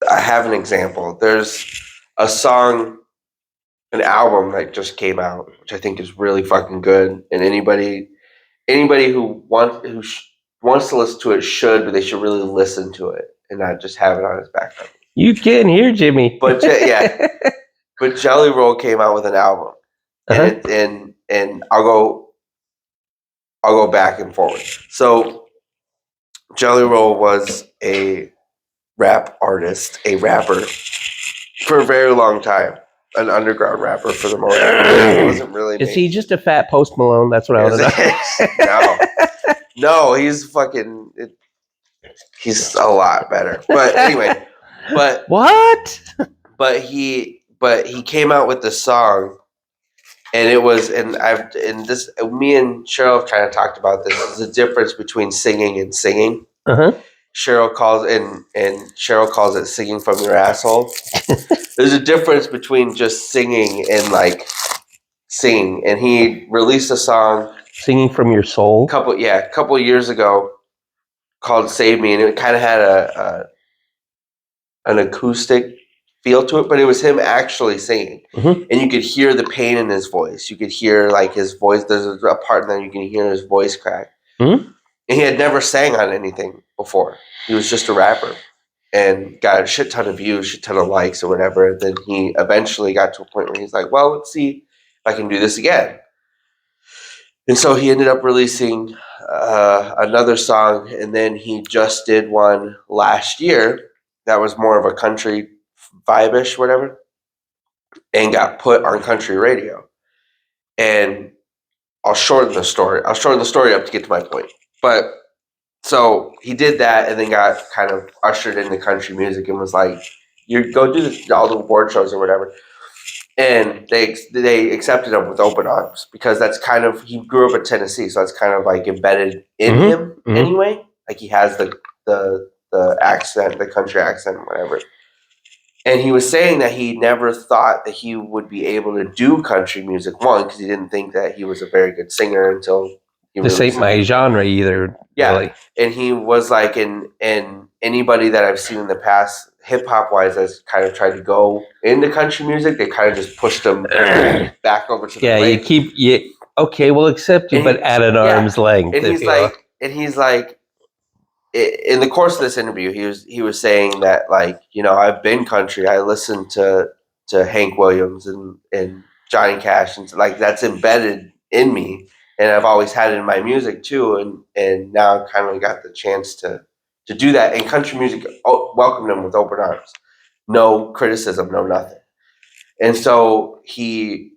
I have an example. There's a song, an album that just came out, which I think is really fucking good. And anybody who wants to listen to it should, but they should really listen to it and not just have it on his background. You can hear Jimmy. But yeah, but Jelly Roll came out with an album, and I'll go back and forward. So Jelly Roll was a rap artist, a rapper for a very long time, an underground rapper for the most part. It wasn't really. Is he just a fat Post Malone? That's what I want to know. No, he's fucking. He's a lot better. But anyway, what? But he came out with the song, and it was, me and Cheryl have kind of talked about this. There's a difference between singing and singing. Cheryl calls it singing from your asshole. There's a difference between just singing and like singing. And he released a song, singing from your soul, a couple years ago, called "Save Me," and it kind of had an acoustic feel to it, but it was him actually singing. Mhm. And you could hear the pain in his voice. You could hear like his voice. There's a part in there you can hear his voice crack. Mhm. And he had never sang on anything before. He was just a rapper and got a shit ton of views, shit ton of likes or whatever. Then he eventually got to a point where he's like, well, let's see if I can do this again. And so he ended up releasing another song, and then he just did one last year that was more of a country vibe-ish, whatever, and got put on country radio. And I'll shorten the story. I'll shorten the story up to get to my point. But so he did that, and then got kind of ushered into country music, and was like, "You go do all the award shows or whatever." And they accepted him with open arms because that's kind of he grew up in Tennessee, so that's kind of like embedded in Mhm. him Mhm. anyway. Like he has the accent, the country accent, whatever. And he was saying that he never thought that he would be able to do country music, one, because he didn't think that he was a very good singer until he This ain't my genre either. Yeah. Really. And he was like, and anybody that I've seen in the past, hip hop wise, has kind of tried to go into country music. They kind of just pushed them back over to the Yeah, lane. okay, we'll accept you, And but at an arm's length. And he's like, in the course of this interview, he was saying that, like, you know, I've been country. I listened to Hank Williams and Johnny Cash, and like that's embedded in me, and I've always had it in my music too. And now I kind of got the chance to do that. And country music welcomed him with open arms, no criticism, no nothing. And so he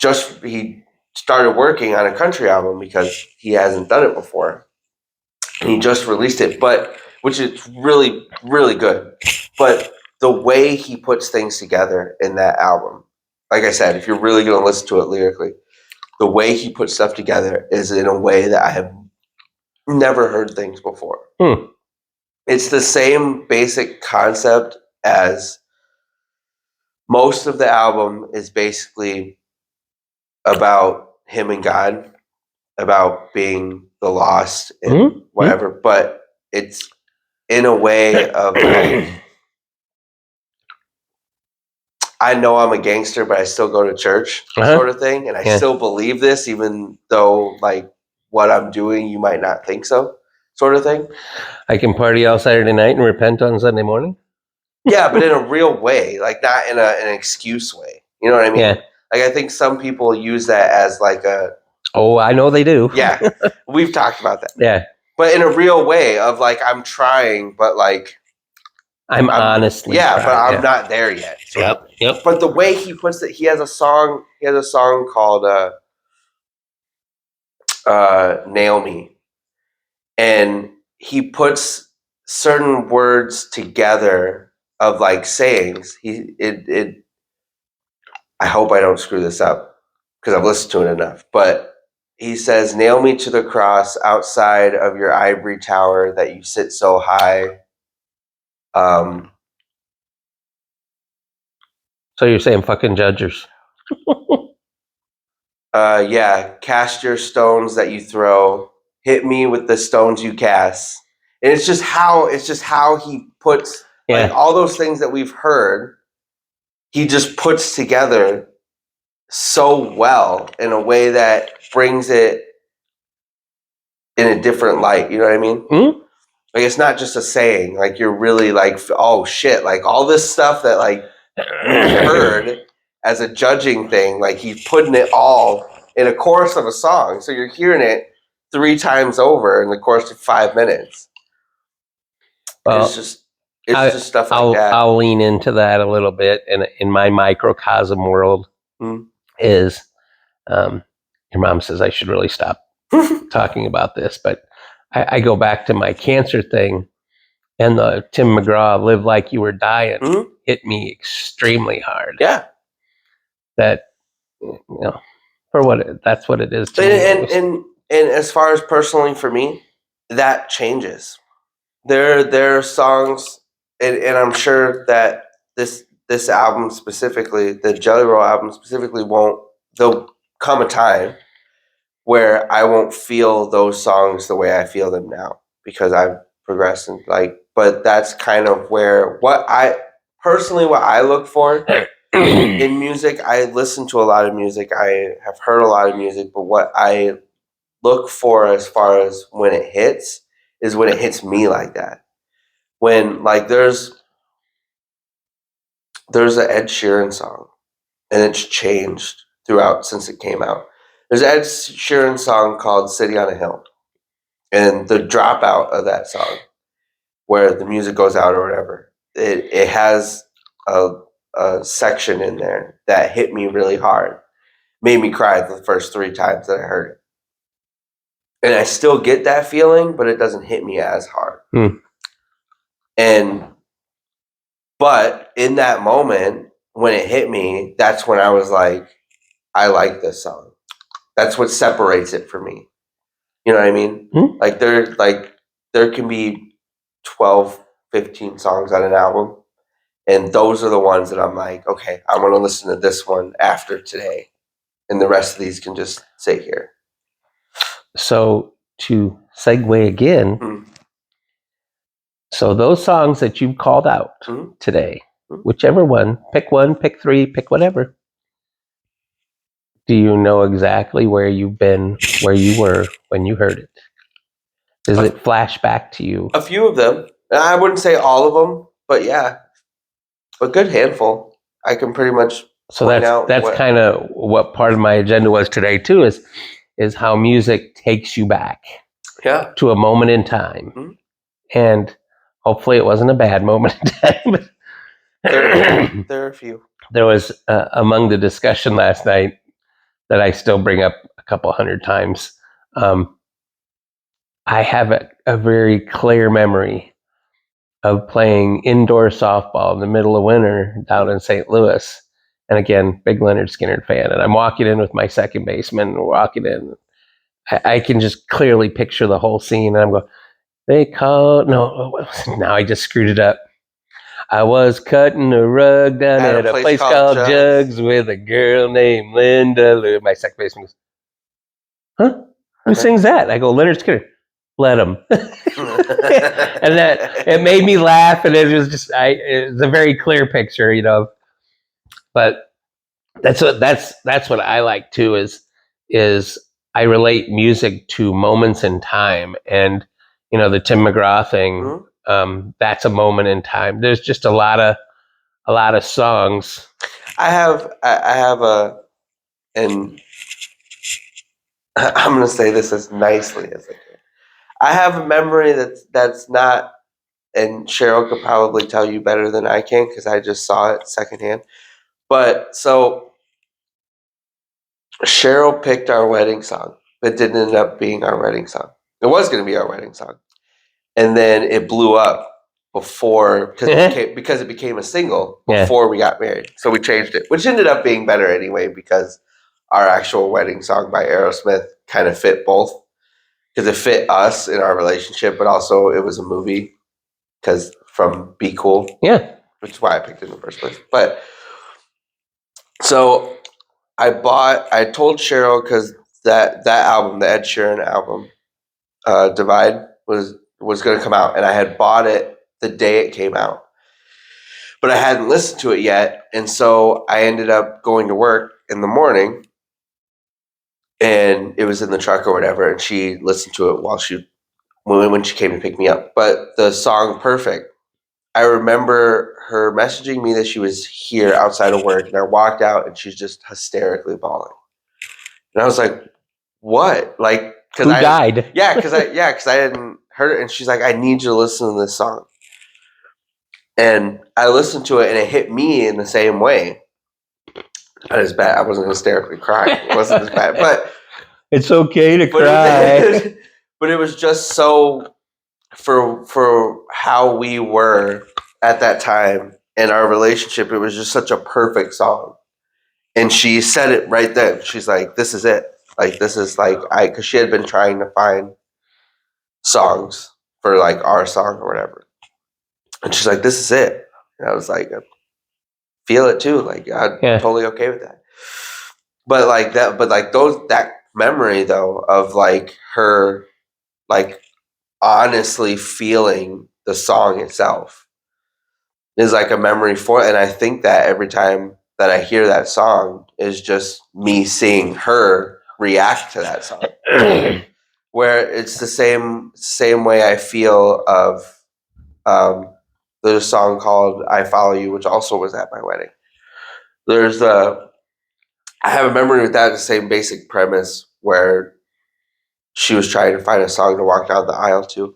started working on a country album because he hasn't done it before. And he just released it, but which is really, really good. But the way he puts things together in that album, like I said, if you're really going to listen to it lyrically, the way he puts stuff together is in a way that I have never heard things before. It's the same basic concept as most of the album is basically about him and God, about being the lost and whatever, but it's in a way of like, I know I'm a gangster, but I still go to church sort of thing. And I still believe this, even though like what I'm doing, you might not think so sort of thing. I can party all Saturday night and repent on Sunday morning. Yeah, but in a real way, like not in an excuse way. You know what I mean? Yeah. Like I think some people use that as like a. Oh, I know they do. Yeah, we've talked about that. Yeah. But in a real way of like I'm trying, but like I'm honestly trying, but I'm yeah. not there yet. Yep. But the way he puts it, he has a song called Nail Me. And he puts certain words together of like sayings. I hope I don't screw this up because I've listened to it enough. But he says, "Nail me to the cross outside of your ivory tower that you sit so high." So you're saying fucking judges? Yeah, cast your stones that you throw. Hit me with the stones you cast. And it's just how he puts like all those things that we've heard. He just puts together so well in a way that brings it in a different light. You know what I mean? Mm-hmm. Like it's not just a saying. Like you're really like, oh shit! Like all this stuff that like you heard as a judging thing. Like he's putting it all in a chorus of a song, so you're hearing it 3 times over in the course of 5 minutes. Well, it's just stuff like that. I'll lean into that a little bit in my microcosm world. Is your mom says I should really stop talking about this, but I go back to my cancer thing, and the Tim McGraw "Live Like You Were Dying" hit me extremely hard. Yeah, that that's what it is to me. And as far as personally for me, that changes. There are songs, and I'm sure that this album specifically, the Jelly Roll album specifically, there'll come a time where I won't feel those songs the way I feel them now because I've progressed and like, but that's kind of where what I look for in music. I listen to a lot of music. I have heard a lot of music, but what I look for as far as when it hits is when it hits me like that. When like there's an Ed Sheeran song, and it's changed throughout since it came out. There's an Ed Sheeran song called "City on a Hill," and the dropout of that song, where the music goes out or whatever, it has a section in there that hit me really hard, made me cry the first 3 times that I heard it, and I still get that feeling, but it doesn't hit me as hard. And but in that moment when it hit me, that's when I was like, I like this song. That's what separates it for me. You know what I mean? Like there can be 12, 15 songs on an album, and those are the ones that I'm like, okay, I want to listen to this one after today, and the rest of these can just sit here. So to segue again, Mhm. so those songs that you called out Mhm. today, whichever one, pick 3, pick whatever. Do you know exactly where you've been, where you were when you heard it? Does it flash back to you? A few of them. I wouldn't say all of them, but yeah, a good handful. I can pretty much So point out that's what. kind of what part of my agenda was today too, is how music takes you back Yeah. to a moment in time. Mhm. And hopefully it wasn't a bad moment in time. There are a few. There was among the discussion last night that I still bring up a couple hundred times. I have a very clear memory of playing indoor softball in the middle of winter down in St. Louis. And again, big Leonard Skinner fan. And I'm walking in with my second baseman, and we're walking in. I can just clearly picture the whole scene. And I'm going, now I just screwed it up. I was cutting a rug down at a place called Jugs with a girl named Linda Lou. My second baseman goes, huh? Who sings that? I go, Leonard Skinner. Let him. And that it made me laugh, and it was a very clear picture, you know. But that's what I like too, is I relate music to moments in time, and you know, the Tim McGraw thing. That's a moment in time. There's just a lot of songs. I have and I'm going to say this as nicely as I can. I have a memory that's not, and Cheryl could probably tell you better than I can because I just saw it secondhand. But so Cheryl picked our wedding song, but didn't end up being our wedding song. It was going to be our wedding song, and then it blew up because it became a single before we got married. So we changed it, which ended up being better anyway because our actual wedding song by Aerosmith kind of fit both, because it fit us in our relationship, but also it was a movie because from Be Cool, which is why I picked it in the first place. But so I told Cheryl, because that album, the Ed Sheeran album, Divide, was going to come out, and I had bought it the day it came out, but I hadn't listened to it yet, and so I ended up going to work in the morning, and it was in the truck or whatever, and she listened to it when she came to pick me up. But the song Perfect, I remember her messaging me that she was here outside of work, and I walked out, and she's just hysterically bawling, and I was like, "What?" Like, who died? Yeah, because I hadn't heard it, and she's like, "I need you to listen to this song." And I listened to it, and it hit me in the same way. Not as bad. I wasn't hysterically crying. It wasn't as bad, but it's okay to cry. But it was just so, for how we were at that time in our relationship, it was just such a perfect song. And she said it right then. She's like, "This is it. Like, this is like," because she had been trying to find songs for like our song or whatever, and she's like, "This is it." And I was like, feel it too. Like, I'm totally okay with that. But like that memory though of like her like honestly feeling the song itself is like a memory for, and I think that every time that I hear that song is just me seeing her react to that song. Where it's the same way I feel of there's a song called "I Follow You," which also was at my wedding. There's I have a memory with that, the same basic premise where she was trying to find a song to walk down the aisle to,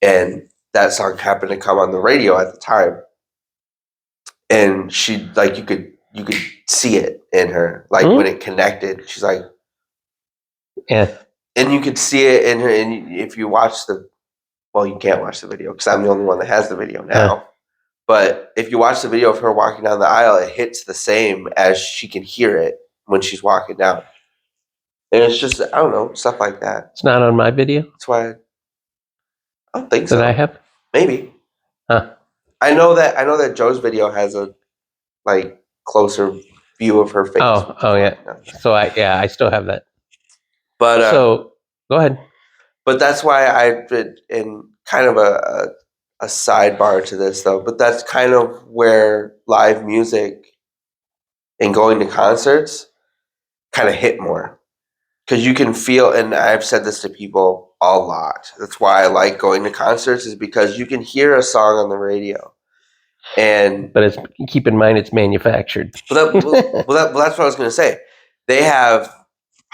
and that song happened to come on the radio at the time, and she like you could see it in her, like when it connected. She's like, Yeah. and you could see it in her. And if you watch you can't watch the video because I'm the only one that has the video now. But if you watch the video of her walking down the aisle, it hits the same as she can hear it when she's walking down. And it's just, I don't know, stuff like that. It's not on my video That's why I don't think so. that I have. Maybe. Huh. I know that Joe's video has a like closer view of her face. Oh yeah. So I still have that. But so go ahead. But that's why I've been in kind of a sidebar to this though. But that's kind of where live music and going to concerts kind of hit more. Because you can feel, and I've said this to people a lot. That's why I like going to concerts, is because you can hear a song on the radio, but keep in mind it's manufactured. That's what I was going to say. They have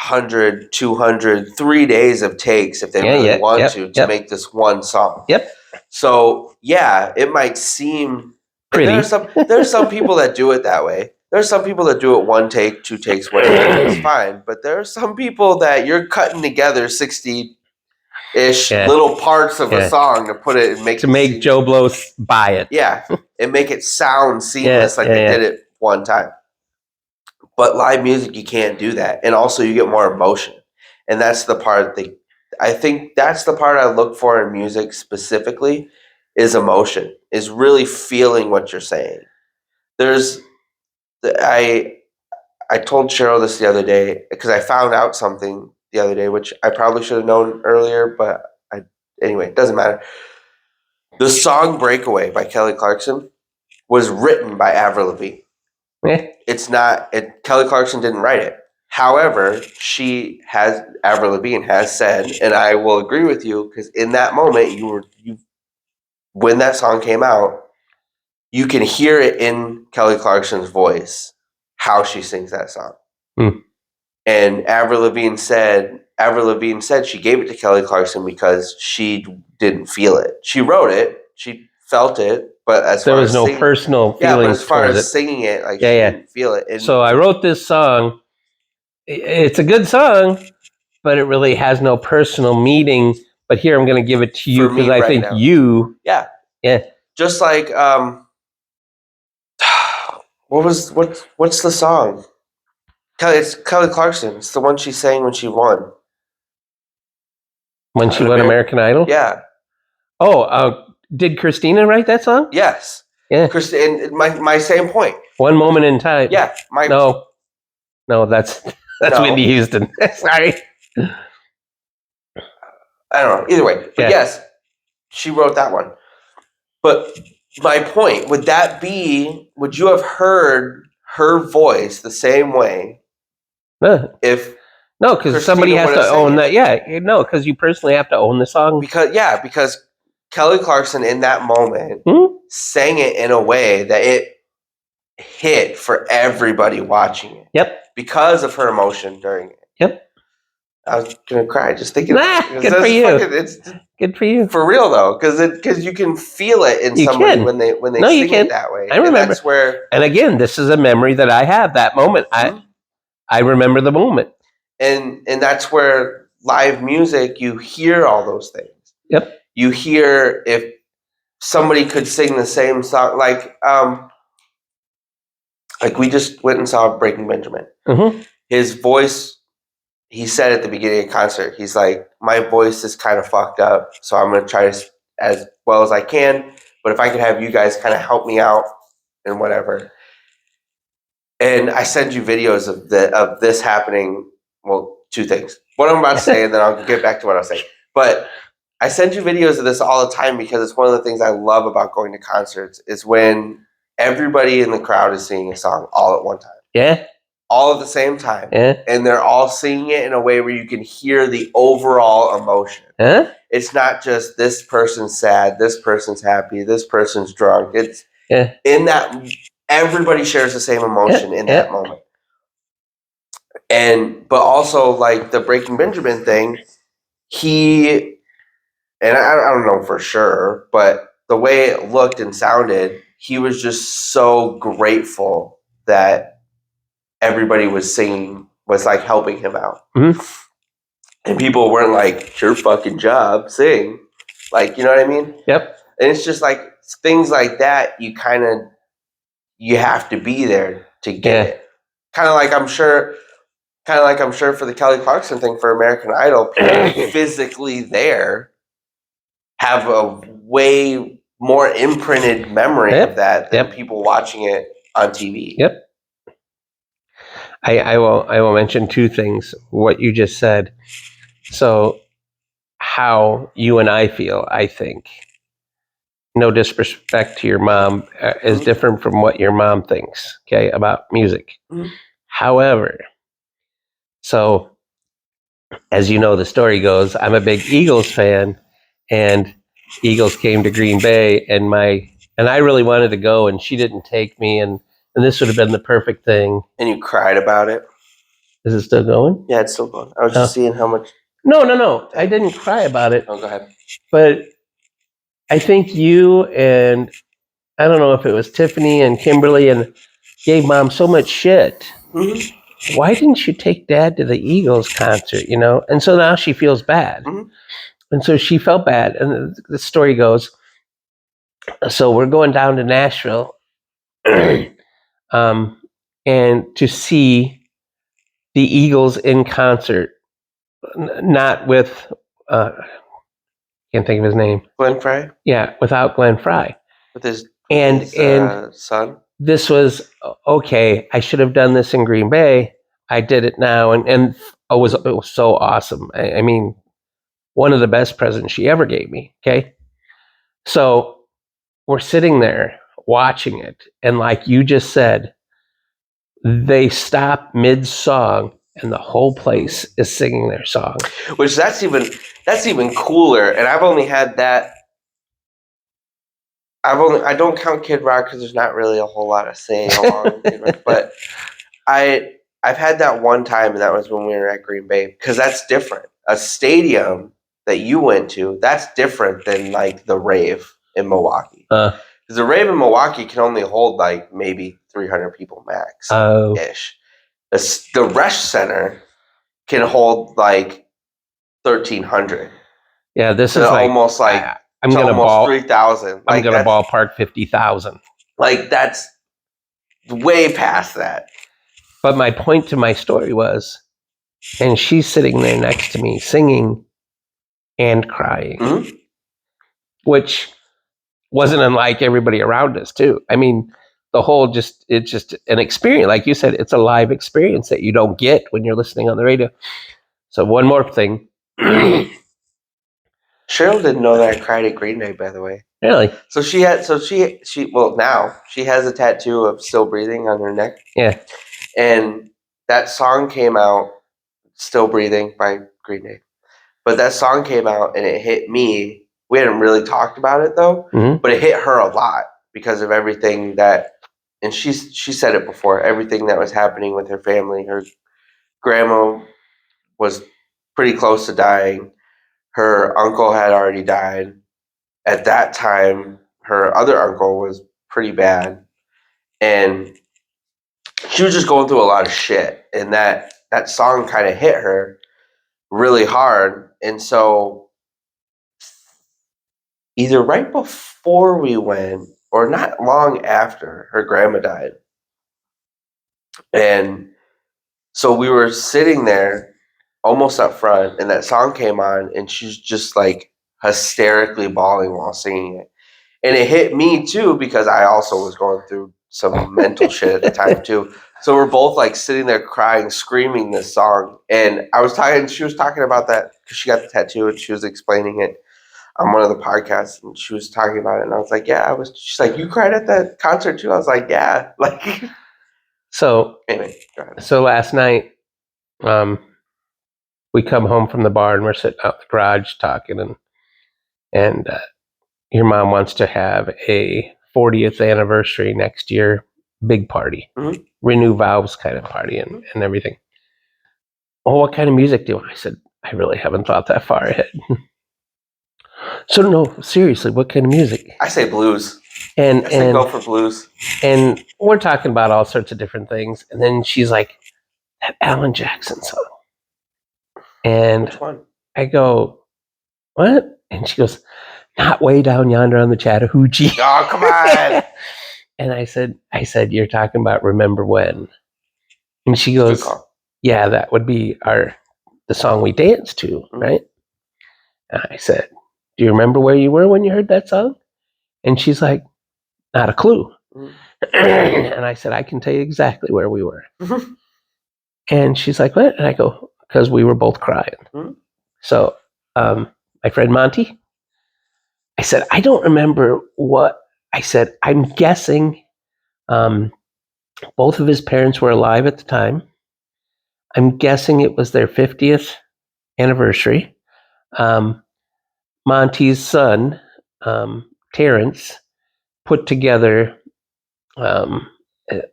100, 200, 3 days of takes if they really want to make this one song. Yep. So yeah, it might seem pretty. There's some people that do it that way. There's some people that do it 1 take, 2 takes, whatever. It's fine. But there are some people that you're cutting together 60-ish little parts of a song to put it and make Joe Blow buy it. Yeah, and make it sound seamless they did it one time. But live music, you can't do that, and also you get more emotion, and that's the part that I think that's the part I look for in music specifically is emotion, is really feeling what you're saying. I told Cheryl this the other day because I found out something the other day, which I probably should have known earlier, but anyway, it doesn't matter. The song "Breakaway" by Kelly Clarkson was written by Avril Lavigne. It's not. Kelly Clarkson didn't write it. However, Avril Lavigne has said, and I will agree with you because in that moment, when that song came out, you can hear it in Kelly Clarkson's voice how she sings that song. And Avril Lavigne said she gave it to Kelly Clarkson because she didn't feel it. She wrote it, she felt it, but there was no personal feelings. Yeah, but as far as singing it, she didn't feel it. And so I wrote this song. It's a good song, but it really has no personal meaning. But here I'm going to give it to you because I think you. Yeah. Just like what's the song? It's Kelly Clarkson. It's the one she sang when she won. When she won American Idol? Yeah. Oh, did Christina write that song? Yes. Yeah. And my same point. One Moment in Time. Yeah. No, that's Whitney Houston. Sorry. I don't know. Either way. But yes, she wrote that one. But my point, would you have heard her voice the same way if because somebody has to own that. Yeah, no, because you personally have to own the song. Because Kelly Clarkson in that moment sang it in a way that it hit for everybody watching it. Yep. Because of her emotion during it. Yep. I was gonna cry just thinking. Good for you. It's good for you. For real though, because you can feel it in somebody when they sing it that way. I remember. And that's where. And again, this is a memory that I have. That moment, I remember the moment. And that's where live music, you hear all those things. Yep. You hear if somebody could sing the same song, like we just went and saw Breaking Benjamin. Mm-hmm. His voice, he said at the beginning of the concert, he's like, my voice is kind of fucked up, so I'm going to try as well as I can, but if I could have you guys kind of help me out and whatever. And I send you videos of this happening. Well, 2 things. What I'm about to say, and then I'll get back to what I'll say. But I send you videos of this all the time because it's one of the things I love about going to concerts is when everybody in the crowd is singing a song all at one time, Yeah. all at the same time, Yeah. and they're all singing it in a way where you can hear the overall emotion. Huh? It's not just this person's sad, this person's happy, this person's drunk. It's Yeah. in that everybody shares the same emotion in that moment. And but also like the Breaking Benjamin thing, he and I don't know for sure, but the way it looked and sounded, he was just so grateful that everybody was singing, was like helping him out. Mhm. And people weren't like, it's your fucking job, sing. Like, you know what I mean? Yep. And it's just like things like that, you have to be there to get Yeah. it. Kind of like I'm sure for the Kelly Clarkson thing for American Idol, people physically there have a way more imprinted memory of that than people watching it on TV. Yep. I will mention two things. What you just said. So how you and I feel, I think, no disrespect to your mom, is different from what your mom thinks, okay, about music. Mhm. However, so as you know, the story goes, I'm a big Eagles fan, and Eagles came to Green Bay, and I really wanted to go, and she didn't take me, and this would have been the perfect thing. And you cried about it. Is it still going? Yeah, it's still going. I was just seeing how much. No. I didn't cry about it. Oh, go ahead. But I think you and I don't know if it was Tiffany and Kimberly and gave mom so much shit. Mm-hmm. Why didn't you take dad to the Eagles concert, you know? And so now she feels bad. Mm-hmm. And so she felt bad. And the story goes, so we're going down to Nashville and to see the Eagles in concert, not with, can't think of his name. Glenn Frey? Yeah, without Glenn Frey. With his son? This was, okay, I should have done this in Green Bay. I did it now. And it was so awesome. I mean, one of the best presents she ever gave me. Okay. So we're sitting there watching it. And like you just said, they stop mid song and the whole place is singing their song. Which that's even cooler. And I've only had that. I don't count Kid Rock because there's not really a whole lot of singing along with Kid Rock, but I've had that one time, and that was when we were at Green Bay, because that's different. A stadium that you went to, that's different than like the Rave in Milwaukee. Because the Rave in Milwaukee can only hold like maybe 300 people max ish. The Resch Center can hold like 1,300. Yeah, this is like almost like I'm gonna ball 3,000. I'm gonna ballpark 50,000. Like that's way past that. But my point to my story was, and she's sitting there next to me singing and crying, which wasn't unlike everybody around us too. I mean, it's just an experience. Like you said, it's a live experience that you don't get when you're listening on the radio. So one more thing. Cheryl didn't know that I cried at Green Day, by the way. Really? So she now she has a tattoo of Still Breathing on her neck. Yeah. And that song came out, Still Breathing by Green Day. But that song came out and it hit me. We hadn't really talked about it though, but it hit her a lot because of everything and she said it before, everything that was happening with her family. Her grandma was pretty close to dying. Her uncle had already died. At that time, her other uncle was pretty bad. And she was just going through a lot of shit. And that song kind of hit her really hard. And so either right before we went or not long after, her grandma died. And so we were sitting there almost up front, and that song came on, and she's just like hysterically bawling while singing it. And it hit me too because I also was going through some mental shit at the time too. So we're both like sitting there crying, screaming this song. And she was talking about that because she got the tattoo and she was explaining it. on one of the podcasts, and she was talking about it, and I was like, yeah, I was. She's like, you cried at that concert too? I was like, yeah. Like, So anyway, go ahead. so last night, we come home from the bar and we're sitting out in the garage talking, and your mom wants to have a 40th anniversary next year, big party, Mhm. renew vows kind of party, and everything. Oh, what kind of music do you want? I said, I really haven't thought that far ahead. So no, seriously, what kind of music? I say blues. And I say go for blues. and we're talking about all sorts of different things. And then she's like, that Alan Jackson song. And Which one? I go, what? And she goes, not way down yonder on the Chattahoochee. Oh, come on. And I said, you're talking about Remember When? And she Good goes, call. yeah, that would be the song we danced to, right? And I said, do you remember where you were when you heard that song? And she's like, not a clue. Mhm. And I said, I can tell you exactly where we were. And she's like, what? And I go, because we were both crying. Mhm. So my friend Monty, I said, I don't remember what I said. I'm guessing both of his parents were alive at the time. I'm guessing it was their 50th anniversary. Monty's son, Terrence, put together.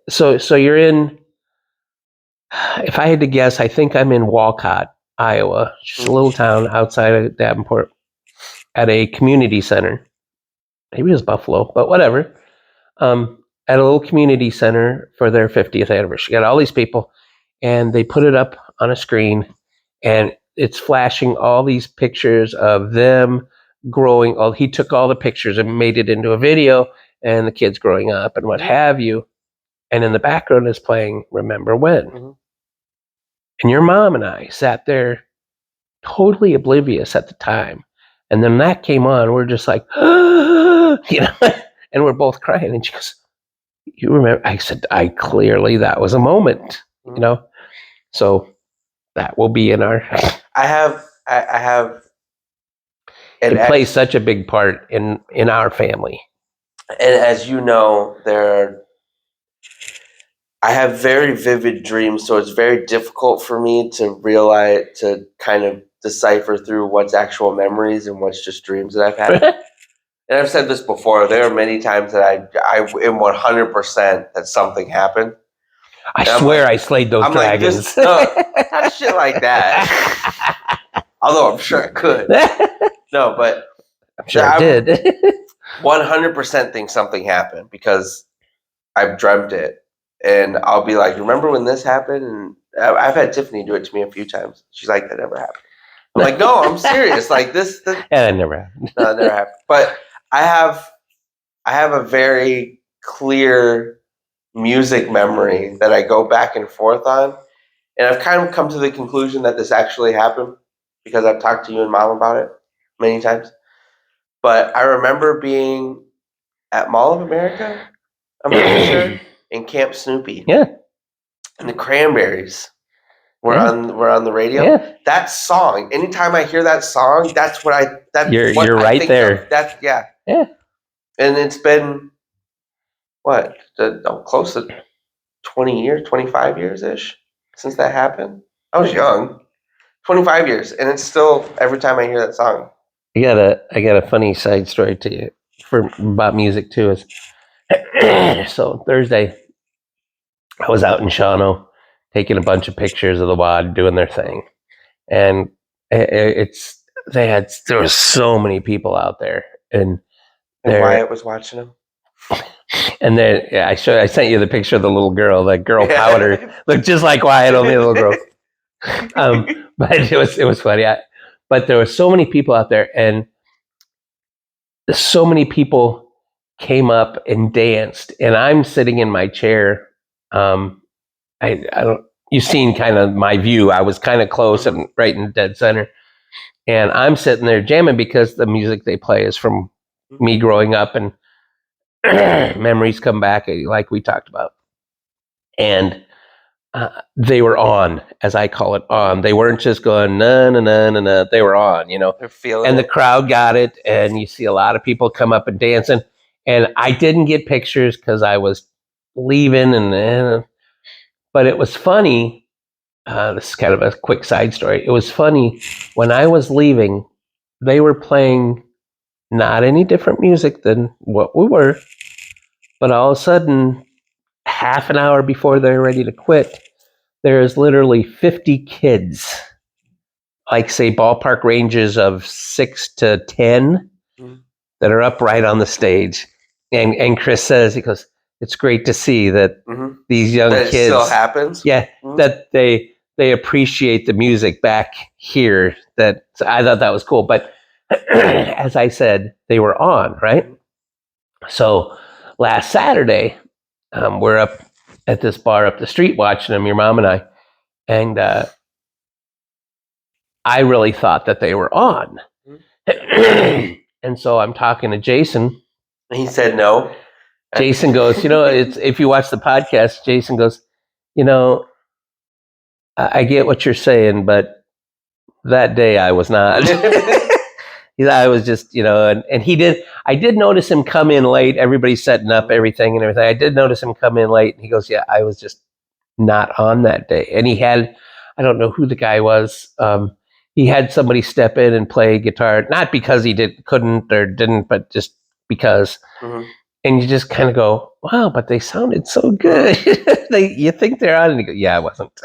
So you're in. If I had to guess, I think I'm in Walcott, Iowa, just a little town outside of Davenport, at a community center. Maybe it was Buffalo, but whatever. At a little community center for their 50th anniversary. You got all these people, and they put it up on a screen, and it's flashing all these pictures of them growing. Oh, he took all the pictures and made it into a video, and the kids growing up and what have you. And in the background is playing Remember When. Mhm. And your mom and I sat there totally oblivious at the time. And then that came on, we're just like, you know, and we're both crying. And she goes, you remember? I said, I clearly, that was a moment, you know? So that will be in our, I have, and it plays such a big part in our family. And as you know, I have very vivid dreams, so it's very difficult for me to realize, to kind of decipher through what's actual memories and what's just dreams that I've had. And I've said this before. There are many times that I am 100% that something happened. I swear I slayed those dragons. Not shit like that. Although I'm sure I could. No, but I'm sure I did. 100% think something happened because I've dreamt it. And I'll be like, remember when this happened? And I've had Tiffany do it to me a few times. She's like, that never happened. I'm like, no, I'm serious. Like this. Yeah, that never happened. No, it never happened. But I have a very clear music memory that I go back and forth on. And I've kind of come to the conclusion that this actually happened because I've talked to you and Mom about it many times. But I remember being at Mall of America, I'm pretty sure, in Camp Snoopy. Yeah. And the Cranberries were on the radio. Yeah. That song, anytime I hear that song, that's what You're I right think there. Of. Yeah. And it's been close to 20 years, 25 years ish since that happened. I was young. 25 years, and it's still every time I hear that song. I got a funny side story to you about music too. Is so Thursday, I was out in Shawano taking a bunch of pictures of the WAD doing their thing, and there were so many people out there, and Wyatt was watching them. And then I sent you the picture of the little girl. That girl Powder looked just like Wyatt, only a little girl. But it was funny. But there were so many people out there, and so many people came up and danced. And I'm sitting in my chair. I don't. You've seen kind of my view. I was kind of close and right in dead center, and I'm sitting there jamming because the music they play is from me growing up, and memories come back like we talked about. And they were on, as I call it, on. They weren't just going na na na na na. They were on, They're feeling and the it. crowd got it, and you see a lot of people come up and dancing. And I didn't get pictures because I was leaving, but it was funny. This is kind of a quick side story. It was funny when I was leaving. They were playing not any different music than what we were, but all of a sudden, half an hour before they're ready to quit, there's literally 50 kids, like say ballpark ranges of 6 to 10, that are up right on the stage. And Chris says, he goes, it's great to see that these young that kids still happens. that they appreciate the music back here. That I thought that was cool. But as I said, they were on, right? So last Saturday, we're up at this bar up the street watching them, your mom and I, and I really thought that they were on. And so I'm talking to Jason. He said no. Jason goes, it's, if you watch the podcast, Jason goes, I get what you're saying, but that day I was not. I was just, and he did. I did notice him come in late. Everybody's setting up everything. I did notice him come in late. And he goes, yeah, I was just not on that day. And he had, I don't know who the guy was. He had somebody step in and play guitar, not because he couldn't or didn't, but just because. And you just kind of go, wow, but they sounded so good. You think they're on, and you go, yeah, I wasn't.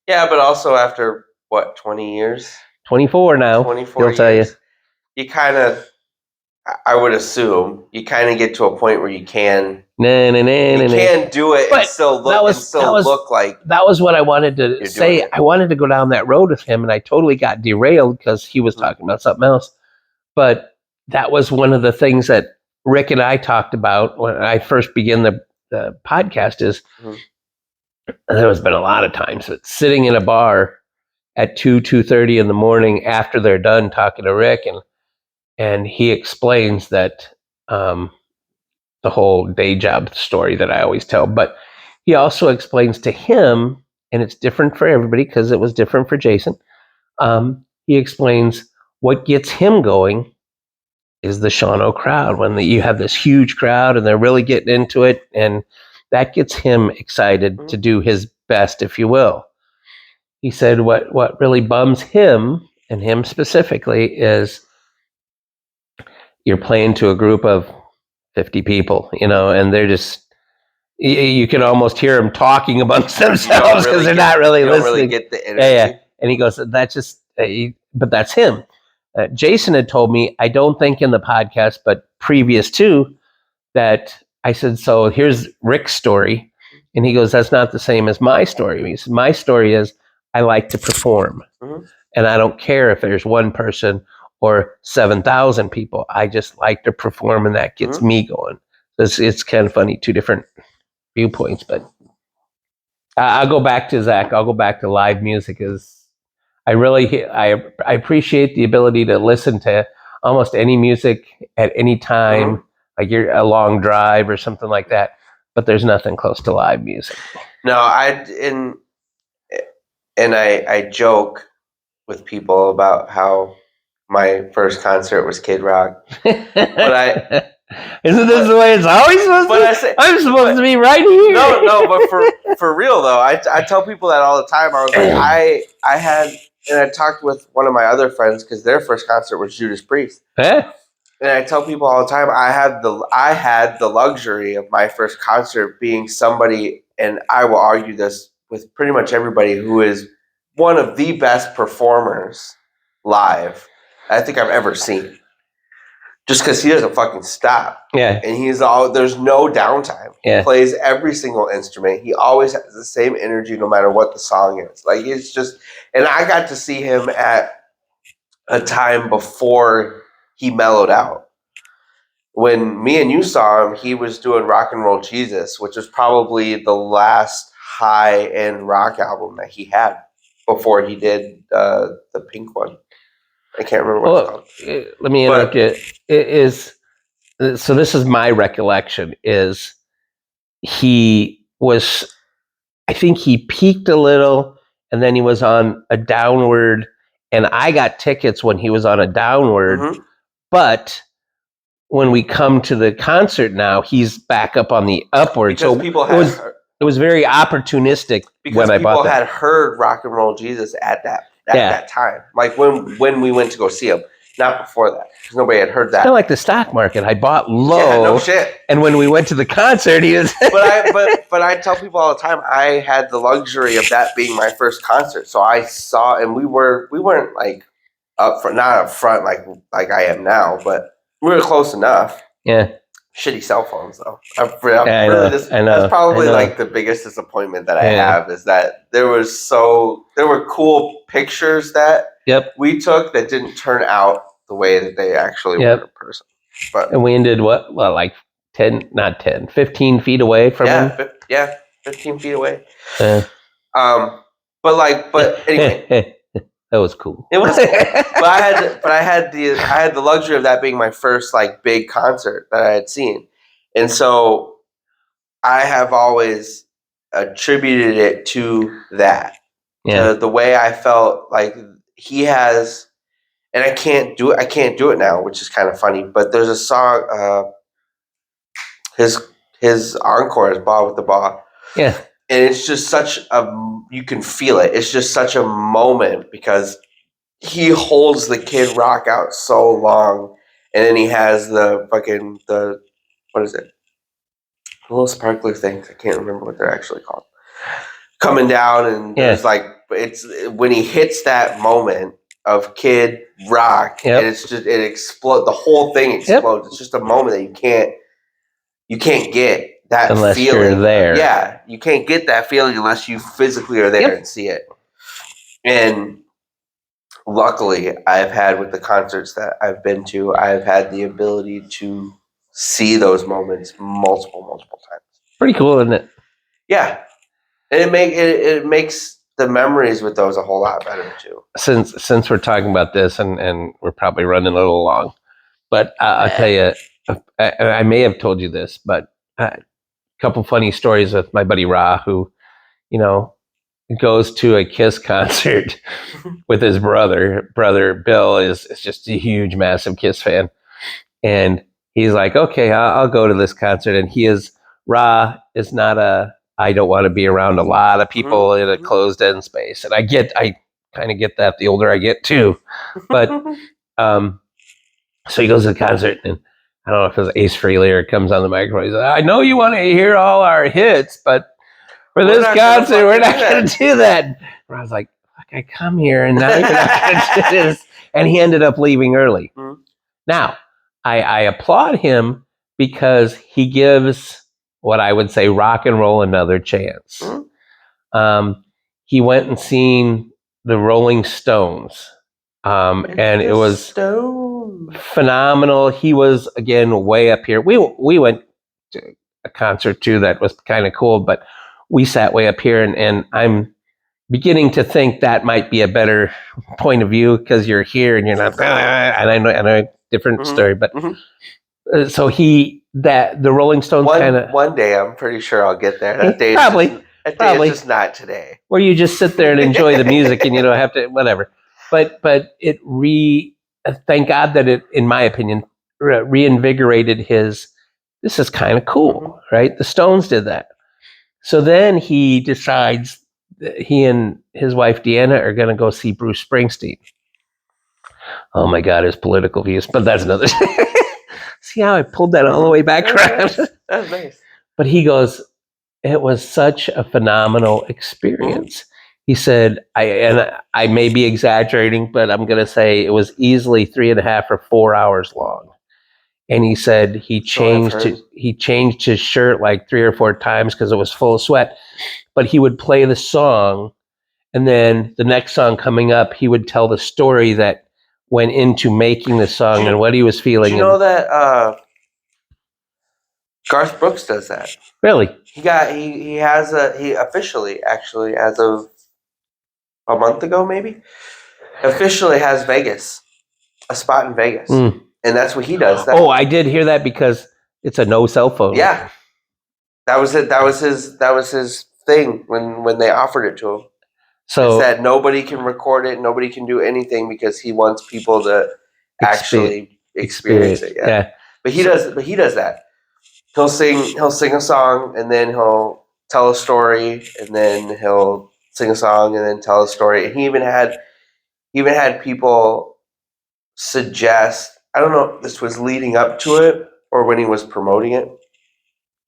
Yeah, but also after what, 20 years? 24 now. 24 he'll tell you. You kind of, I would assume, you kind of get to a point where you can do it but and still look like. That was what I wanted to say. I wanted to go down that road with him, and I totally got derailed because he was talking about something else. But that was one of the things that Rick and I talked about when I first began the podcast is there's been a lot of times that sitting in a bar at 2:30 in the morning after they're done talking to Rick, and he explains that the whole day job story that I always tell, but he also explains to him, and it's different for everybody because it was different for Jason. He explains what gets him going is the Shawano crowd. When you have this huge crowd and they're really getting into it, and that gets him excited to do his best, if you will. He said what really bums him, and him specifically, is you're playing to a group of 50 people, and they're just, you can almost hear them talking amongst themselves because they're not really listening. Don't really get the energy. Yeah. And he goes, that's just, but that's him. Jason had told me, I don't think in the podcast, but previous to that, I said, so here's Rick's story. And he goes, that's not the same as my story. He said, my story is I like to perform. And I don't care if there's one person or 7,000 people. I just like to perform, and that gets me going. It's kind of funny, two different viewpoints. But I'll go back to Zach. I'll go back to live music. I appreciate the ability to listen to almost any music at any time, like you're a long drive or something like that. But there's nothing close to live music. No, I joke with people about how my first concert was Kid Rock, but isn't this the way it's always supposed to be? I'm supposed to be right here. No, but for real though, I tell people that all the time. I was like, I had. And I talked with one of my other friends because their first concert was Judas Priest. And I tell people all the time, I had the luxury of my first concert being somebody, and I will argue this with pretty much everybody, who is one of the best performers live I think I've ever seen. Just because he doesn't fucking stop. Yeah. And there's no downtime. Yeah. He plays every single instrument. He always has the same energy no matter what the song is. Like, it's just, and I got to see him at a time before he mellowed out. When me and you saw him, he was doing Rock and Roll Jesus, which was probably the last high-end rock album that he had before he did the Pink one. I can't remember what it's called. Let me interrupt you. So this is my recollection, is he was I think he peaked a little, and then he was on a downward. And I got tickets when he was on a downward, Mhm. but when we come to the concert now, he's back up on the upward. Because So people it had was heard, it was very opportunistic because when I people bought that. had heard Rock and Roll Jesus at Yeah. that time. Like when we went to go see him, not before that, because nobody had heard It's kind that. of like the stock market. I bought low, Yeah, no shit. and when we went to the concert, he was. But I tell people all the time, I had the luxury of that being my first concert. So I saw, and we weren't like up front, not up front like I am now, but we were close enough. Yeah. Shitty cell phones though. I know. That's probably I know. like the biggest disappointment that I Yeah. have, is that there were cool pictures that Yep. we took that didn't turn out the way that they actually Yep. were in person. But And we ended what? Well, like 15 feet away from him. 15 feet away. Uh, But anyway, that was cool. it was. But I had the luxury of that being my first like big concert that I had seen, and so I have always attributed it to that, Yeah. to the way I felt like he has, and I can't do it now, which is kind of funny. But there's a song, his encore is "Ba with the Ba." Yeah. And it's just you can feel it. It's just such a moment, because he holds the Kid Rock out so long, and then he has the what is it? The little sparkler things. I can't remember what they're actually called. Coming down, and Yeah. there's like, it's when he hits that moment of Kid Rock, Yep. and it's just, it explodes. The whole thing explodes. It's just a moment that you can't get that Unless feeling. you're there. Yeah, you can't get that feeling unless you physically are there Yep. and see it. And luckily, I've had, with the concerts that I've been to, I've had the ability to see those moments multiple times. Pretty cool, isn't it? Yeah, and it makes the memories with those a whole lot better too. Since we're talking about this, and we're probably running a little long, but I'll tell you, I may have told you this, but a couple funny stories with my buddy Ra, who, goes to a Kiss concert with his brother. Brother Bill is just a huge, massive Kiss fan, and he's like, "Okay, I'll go to this concert." And Ra is not I don't want to be around a lot of people in a closed end space, and I kind of get that the older I get too, but so he goes to the concert, and I don't know if it was Ace Frehley or comes on the microphone. He's like, "I know you want to hear all our hits, but for this concert, we're not going to do that." And I was like, "Fuck, I come here, and now you're not going to do this." And he ended up leaving early. Mhm. Now, I applaud him because he gives what I would say rock and roll another chance. Mhm. He went and seen the Rolling Stones, and it was phenomenal. He was, again, way up here. We went to a concert too that was kind of cool, but we sat way up here, and I'm beginning to think that might be a better point of view, because you're here and you're not. And I know different story, but so the Rolling Stones kind of one day, I'm pretty sure I'll get there. That day probably is just not today. where you just sit there and enjoy the music, and you don't have to whatever. But it thank God that it, in my opinion, reinvigorated his. This is kind of cool, right? The Stones did that. So then he decides that he and his wife Deanna are going to go see Bruce Springsteen. Oh my God, his political views, but that's another. See how I pulled that all the way back around? That's nice. But he goes, it was such a phenomenal experience. He said, I may be exaggerating, but I'm going to say it was easily 3.5 or 4 hours long. And he said he changed his shirt like 3 or 4 times because it was full of sweat. But he would play the song, and then the next song coming up, he would tell the story that went into making the song and what he was feeling. Do you know that Garth Brooks does that? Really? He officially, actually, as of a month ago, maybe, officially has a spot in Vegas. And that's what he does. Oh, I did hear that, because it's a no cell phone. Yeah, that was it. That was his thing when they offered it to him. So Is that nobody can record it, nobody can do anything because he wants people to actually experience it. Yeah. But he does that. He'll sing a song and then he'll tell a story and then he'll sing a song and then tell a story. And he even had people suggest, I don't know if this was leading up to it or when he was promoting it,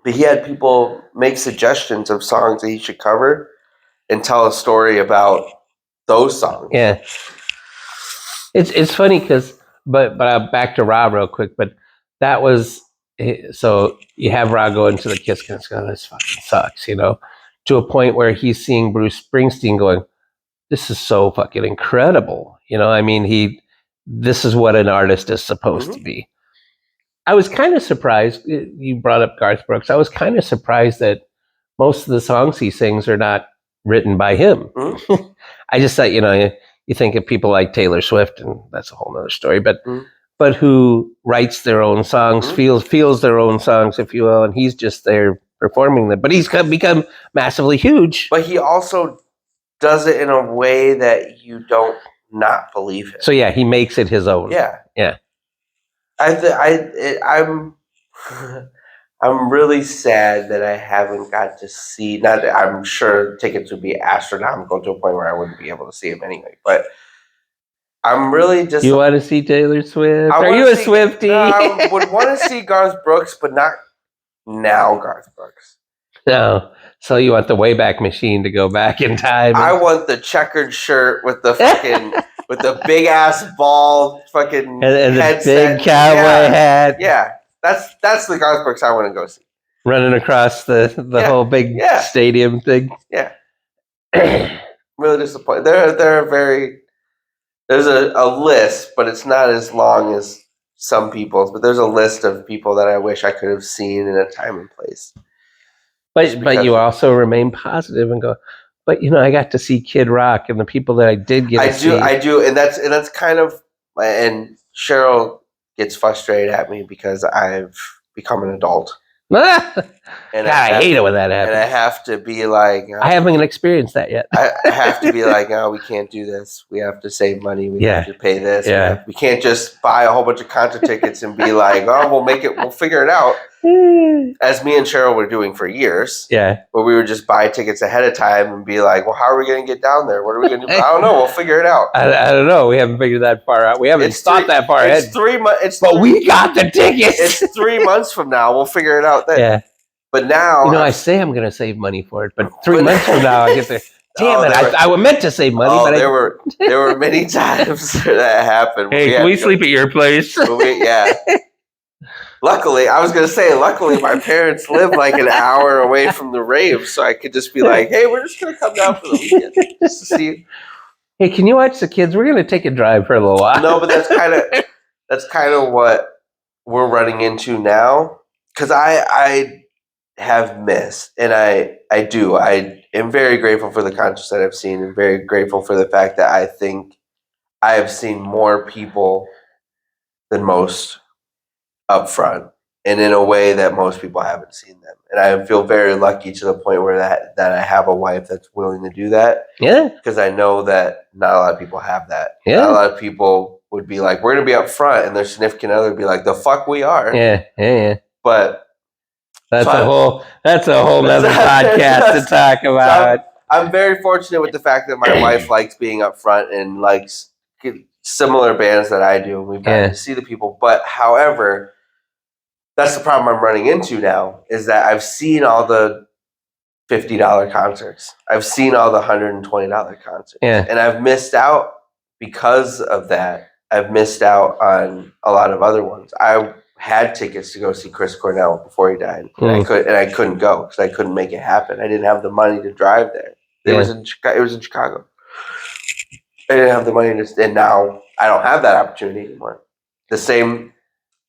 but he had people make suggestions of songs that he should cover and tell a story about those songs. Yeah. It's funny because, but back to Rob real quick, but that was, so you have Rob go into the Kiss and go, this fucking sucks, you know, to a point where he's seeing Bruce Springsteen going, this is so fucking incredible. You know, I mean, this is what an artist is supposed to be. I was kind of surprised. You brought up Garth Brooks. I was kind of surprised that most of the songs he sings are not written by him. I just thought, you know, you think of people like Taylor Swift, and that's a whole nother story, but who writes their own songs, feels their own songs, if you will, and he's just there performing them. But he's become massively huge. But he also does it in a way that you don't not believe it. So yeah, he makes it his own. Yeah. I'm really sad that I haven't got to see. Not that I'm sure tickets would be astronomical to a point where I wouldn't be able to see him anyway. But I'm really just. You want to see Taylor Swift? Are you a Swiftie? No, I would want to see Garth Brooks, but not now. Garth Brooks. No. So you want the Wayback Machine to go back in time? I want the checkered shirt with the fucking with the big ass ball fucking and the big cowboy hat. Yeah. That's the Garth Brooks I want to go see. Running across the whole big stadium thing. Yeah. Really disappointed. There's a list, but it's not as long as some people's, but there's a list of people that I wish I could have seen in a time and place. But you also remain positive and go, but you know, I got to see Kid Rock and the people that I did get to see. I do, and that's kind of, and Cheryl gets frustrated at me because I've become an adult. And God, I hate it when that happens. And I have to be like, I haven't experienced that yet. I have to be like, no, we can't do this. We have to save money. We have to pay this. Yeah. We can't just buy a whole bunch of concert tickets and be like, oh, we'll figure it out. As me and Cheryl were doing for years. Yeah. But we would just buy tickets ahead of time and be like, well, how are we going to get down there? What are we going to do? I don't know. We'll figure it out. I don't know. We haven't figured that far out. We haven't thought that far ahead. It's 3 months. But we got the tickets. It's 3 months from now. We'll figure it out then. Yeah. But now, you know, I say I'm going to save money for it, but 3 months from now, I get there. Damn it! I meant to save money, but there were many times that happened. Hey, can we sleep at your place? Yeah. Luckily, I was going to say, my parents live like an hour away from the rave, so I could just be like, hey, we're just going to come down for the weekend just to see you. Hey, can you watch the kids? We're going to take a drive for a little while. No, but that's kind of what we're running into now, because I have missed, and I am very grateful for the concerts that I've seen, and very grateful for the fact that I think I have seen more people than most up front, and in a way that most people haven't seen them. And I feel very lucky to the point where that I have a wife that's willing to do that. Yeah. Because I know that not a lot of people have that. Yeah. Not a lot of people would be like, we're going to be up front, and their significant other would be like, the fuck we are. Yeah. But that's a whole nother podcast to talk about. So I'm very fortunate with the fact that my wife likes being up front and likes similar bands that I do. We've gotten to see the people. But however, that's the problem I'm running into now, is that I've seen all the $50 concerts. I've seen all the $120 concerts. Yeah. And I've missed out because of that. I've missed out on a lot of other ones. I had tickets to go see Chris Cornell before he died, and I couldn't go because I couldn't make it happen. I didn't have the money to drive there. It was in Chicago. I didn't have the money to, and now I don't have that opportunity anymore. The same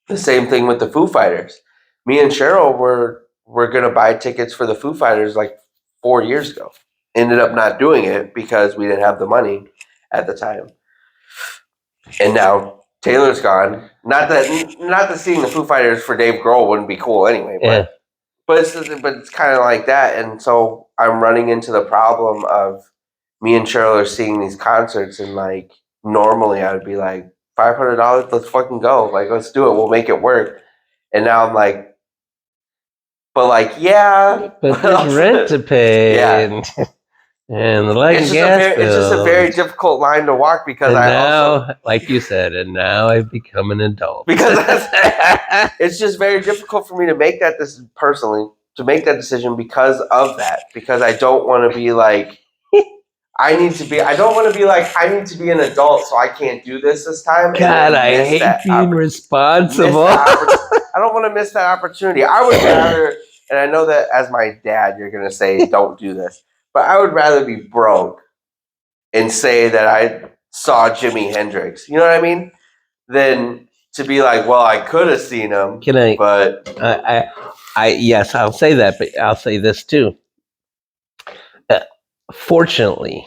thing with the Foo Fighters. Me and Cheryl were gonna buy tickets for the Foo Fighters like 4 years ago. Ended up not doing it because we didn't have the money at the time. And now Taylor's gone. Not that seeing the Foo Fighters for Dave Grohl wouldn't be cool anyway, but it's kind of like that. And so I'm running into the problem of me and Cheryl are seeing these concerts, and like normally I would be like $500, let's fucking go, like let's do it, we'll make it work. And now I'm like, but like yeah, But there's rent to pay Yeah. and the light and gas bill. It's just a very difficult line to walk because and I now, also like you said, and now I've become an adult. because it's just very difficult for me to make that this personally to make that decision because of that, because I don't want to be like I don't want to be like I need to be an adult so I can't do this time. God, I hate being responsible. I don't want to miss that opportunity. I would rather, and I know that as my dad you're going to say don't do this, but I would rather be broke and say that I saw Jimi Hendrix, you know what I mean, than to be like, well, I could have seen him, but yes, I'll say that, but I'll say this too. Fortunately,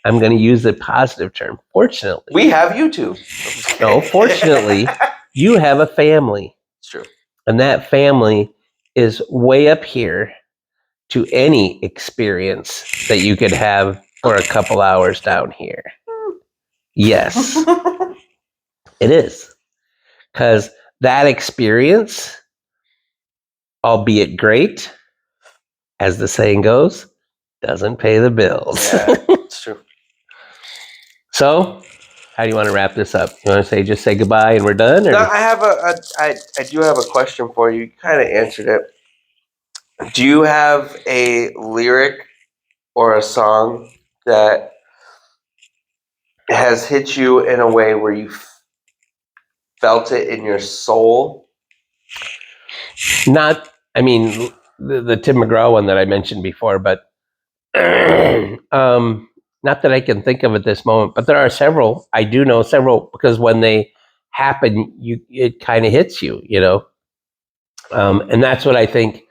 I'm going to use the positive term. Fortunately, we have YouTube. No, fortunately, you have a family. It's true, and that family is way up here to any experience that you could have for a couple hours down here. Yes, it is. Because that experience, albeit great, as the saying goes, doesn't pay the bills. Yeah, it's true. So, how do you want to wrap this up? You want to just say goodbye and we're done? Or? No, I do have a question for you. You kind of answered it. Do you have a lyric or a song that has hit you in a way where you felt it in your soul? Not, the Tim McGraw one that I mentioned before, but not that I can think of at this moment, but there are several. I do know several because when they happen, it kind of hits you, and that's what I think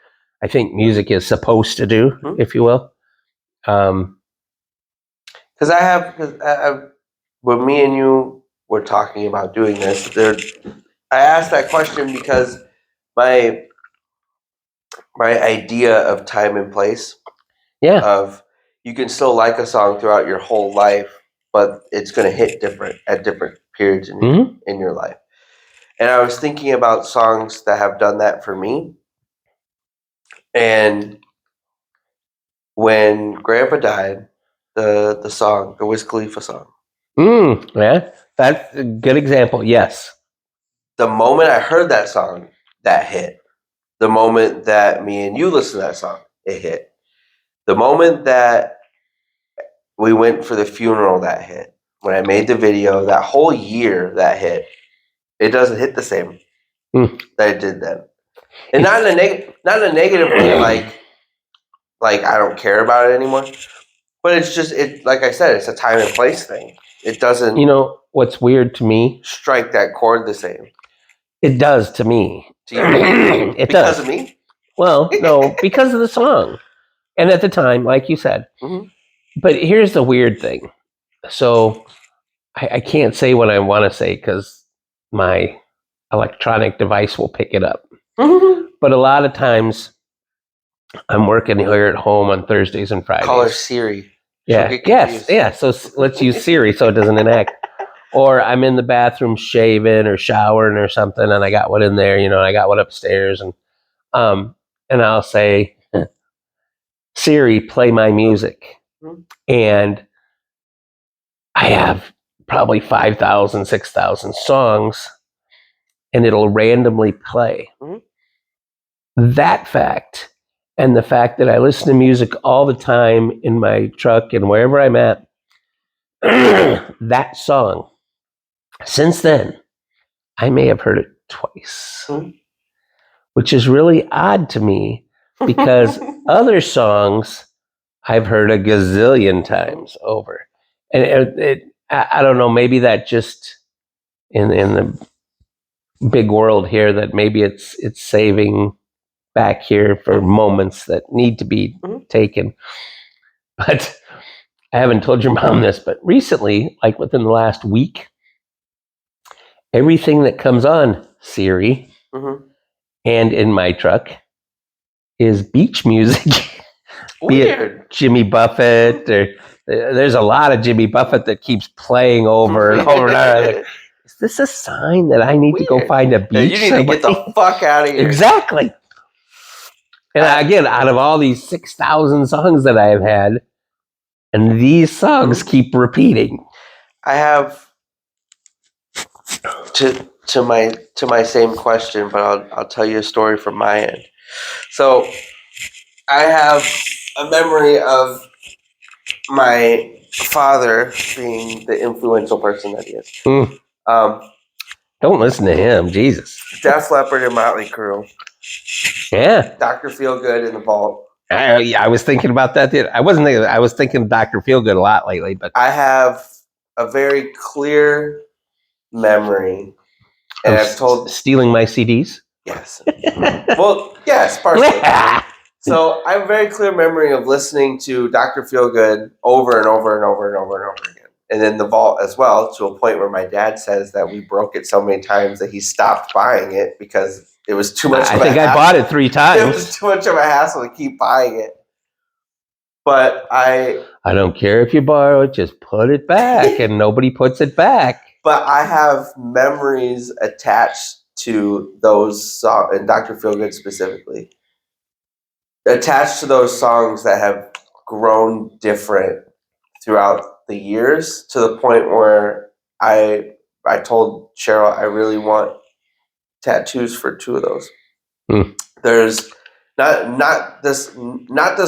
music is supposed to do, if you will. Because when me and you were talking about doing this, I asked that question because my idea of time and place, of you can still like a song throughout your whole life, but it's going to hit different at different periods in your life. And I was thinking about songs that have done that for me. And when Grandpa died, the song, the Wiz Khalifa song. Yeah, that's a good example. Yes. The moment I heard that song, that hit. The moment that me and you listened to that song, it hit. The moment that we went for the funeral, that hit. When I made the video, that whole year, that hit. It doesn't hit the same that it did then. And not in a negative way, like I don't care about it anymore. But it's just like I said, it's a time and place thing. It doesn't. You know what's weird to me? Strike that chord the same. It does to me. To you? It because does. of me? Well, no, because of the song, and at the time, like you said. Mm-hmm. But here's the weird thing. So I can't say what I want to say because my electronic device will pick it up. Mm-hmm. But a lot of times, I'm working here at home on Thursdays and Fridays. Call her Siri. Yeah. Yes. Yeah. So let's use Siri so it doesn't enact. Or I'm in the bathroom shaving or showering or something, and I got one in there. I got one upstairs, and I'll say, Siri, play my music, and I have probably 5,000, 6,000 songs, and it'll randomly play. That fact. And the fact that I listen to music all the time in my truck and wherever I'm at, that song, since then, I may have heard it twice, which is really odd to me because other songs I've heard a gazillion times over. And I don't know, maybe that just in the big world here that maybe it's saving back here for moments that need to be taken. But I haven't told your mom this, but recently, like within the last week, everything that comes on Siri and in my truck is beach music. Be it Weird. Jimmy Buffett, or there's a lot of Jimmy Buffett that keeps playing over and over and over. Like, is this a sign that I need to go Weird. find a Yeah, beach? you need to get the somewhere? fuck out of here. Exactly. And again, out of all these 6,000 songs that I have had, and these songs keep repeating. I have to my same question, but I'll tell you a story from my end. So I have a memory of my father being the influential person that he is. Mm. Don't listen to him, Jesus. Def Leppard and Motley Crue. Yeah, Dr. Feelgood in the Vault. I was thinking about that. I wasn't thinking. I was thinking of Dr. Feelgood a lot lately, but I have a very clear memory, and I've told stealing my CDs. yes. Well, yes, partially. So I have a very clear memory of listening to Dr. Feelgood over and over and over and over and over again. And then the Vault as well, to a point where my dad says that we broke it so many times that he stopped buying it because it was too much. I think I bought it 3 times. It was too much of a hassle to keep buying it. But I don't care if you borrow it, just put it back, and nobody puts it back. But I have memories attached to those songs, and Dr. Feelgood specifically, attached to those songs that have grown different throughout the years, to the point where I told Cheryl I really want tattoos for 2 of those. There's not this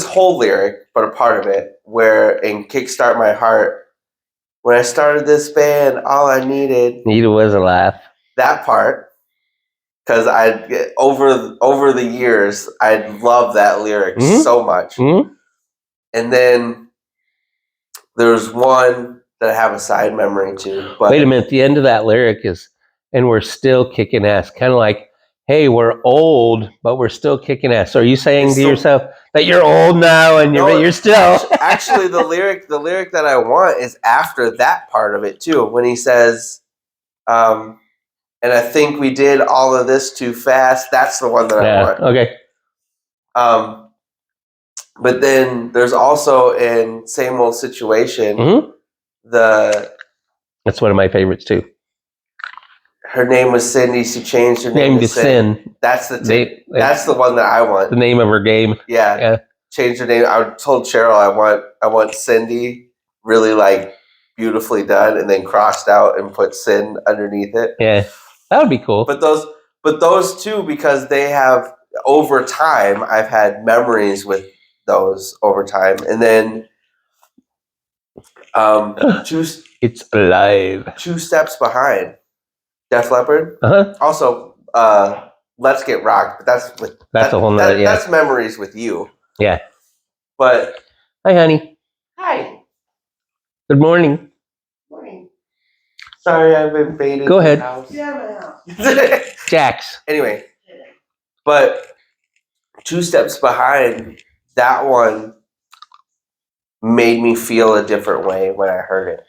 whole lyric, but a part of it where in Kickstart My Heart, when I started this band, all I needed was a laugh. That part, because over the years I love that lyric so much. And then there's one that I have a side memory to. But wait a minute, the end of that lyric is, and we're still kicking ass. Kind of like, hey, we're old, but we're still kicking ass. So are you saying to yourself that you're old now and you're still? Actually, the lyric that I want is after that part of it too, when he says, and I think we did all of this too fast. That's the one that I want. Okay. But then there's also in Same Old Situation, that's one of my favorites too. Her name was Cindy. She changed her name to Sin. That's that's the one that I want. The name of her game. Yeah. Changed her name. I told Cheryl I want Cindy, really like beautifully done, and then crossed out and put Sin underneath it. Yeah, that would be cool. But those 2, because they have over time, I've had memories with those over time, and then it's alive. 2 steps behind, Def Leppard. Also, Let's Get Rocked, but that's a whole nother. That's memories with you. Yeah. But hi, honey. Hi. Good morning. Morning. Sorry, I've invaded. Go ahead. House. Yeah, my house. Jax. Anyway, but 2 steps behind, that one made me feel a different way when I heard it.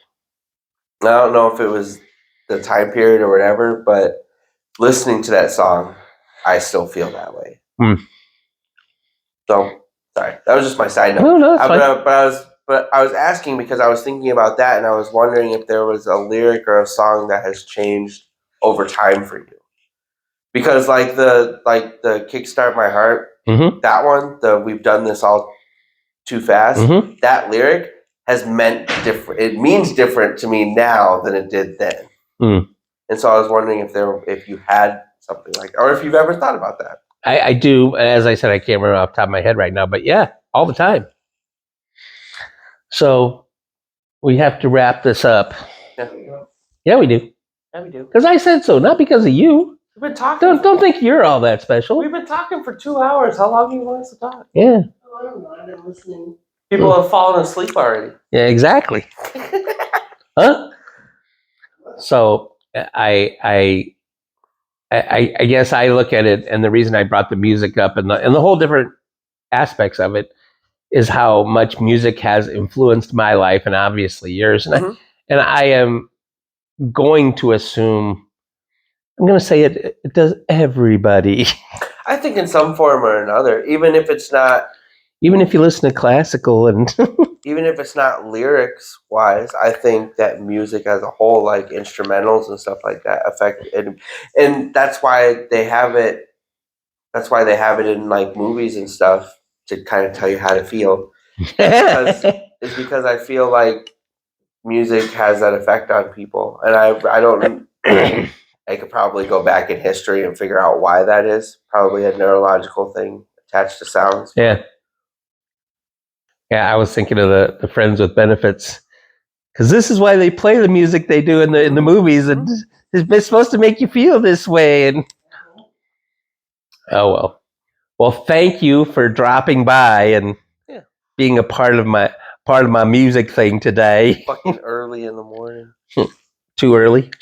I don't know if it was the time period or whatever, but listening to that song, I still feel that way. So, sorry, that was just my side note. No, that's fine. But I was asking because I was thinking about that, and I was wondering if there was a lyric or a song that has changed over time for you. Because like the Kickstart My Heart, that one, we've done this all too fast. That lyric has meant different. It means different to me now than it did then. And so I was wondering if you had something like, or if you've ever thought about that. I do. As I said, I can't remember off the top of my head right now, but yeah, all the time. So we have to wrap this up. Yeah, we do. Yeah, we do. Because I said so, not because of you. We've been talking. Don't think you're all that special. We've been talking for 2 hours. How long do you want us to talk? Yeah. Oh, I don't know. I've been listening. People have fallen asleep already. Yeah, exactly. Huh? So I guess I look at it, and the reason I brought the music up and the whole different aspects of it is how much music has influenced my life and obviously yours. And I am going to assume, I'm going to say it does everybody. I think in some form or another, even if it's not Even if you listen to classical and even if it's not lyrics wise, I think that music as a whole, like instrumentals and stuff like that, affect it, and that's why they have it. That's why they have it in like movies and stuff to kind of tell you how to feel. It's because I feel like music has that effect on people, and I don't. I could probably go back in history and figure out why that is. Probably a neurological thing attached to sounds. yeah. Yeah, I was thinking of the Friends with Benefits. Because this is why they play the music they do in the movies, and it's supposed to make you feel this way. And oh well, thank you for dropping by and Yeah. being a part of my music thing today. Fucking early in the morning. Too early?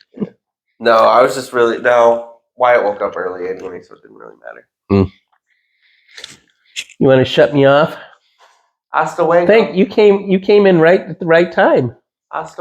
No, I was just really no. Wyatt woke up early anyway, so it didn't really matter. You want to shut me off? Hasta luego. You came in right at the right time. Hasta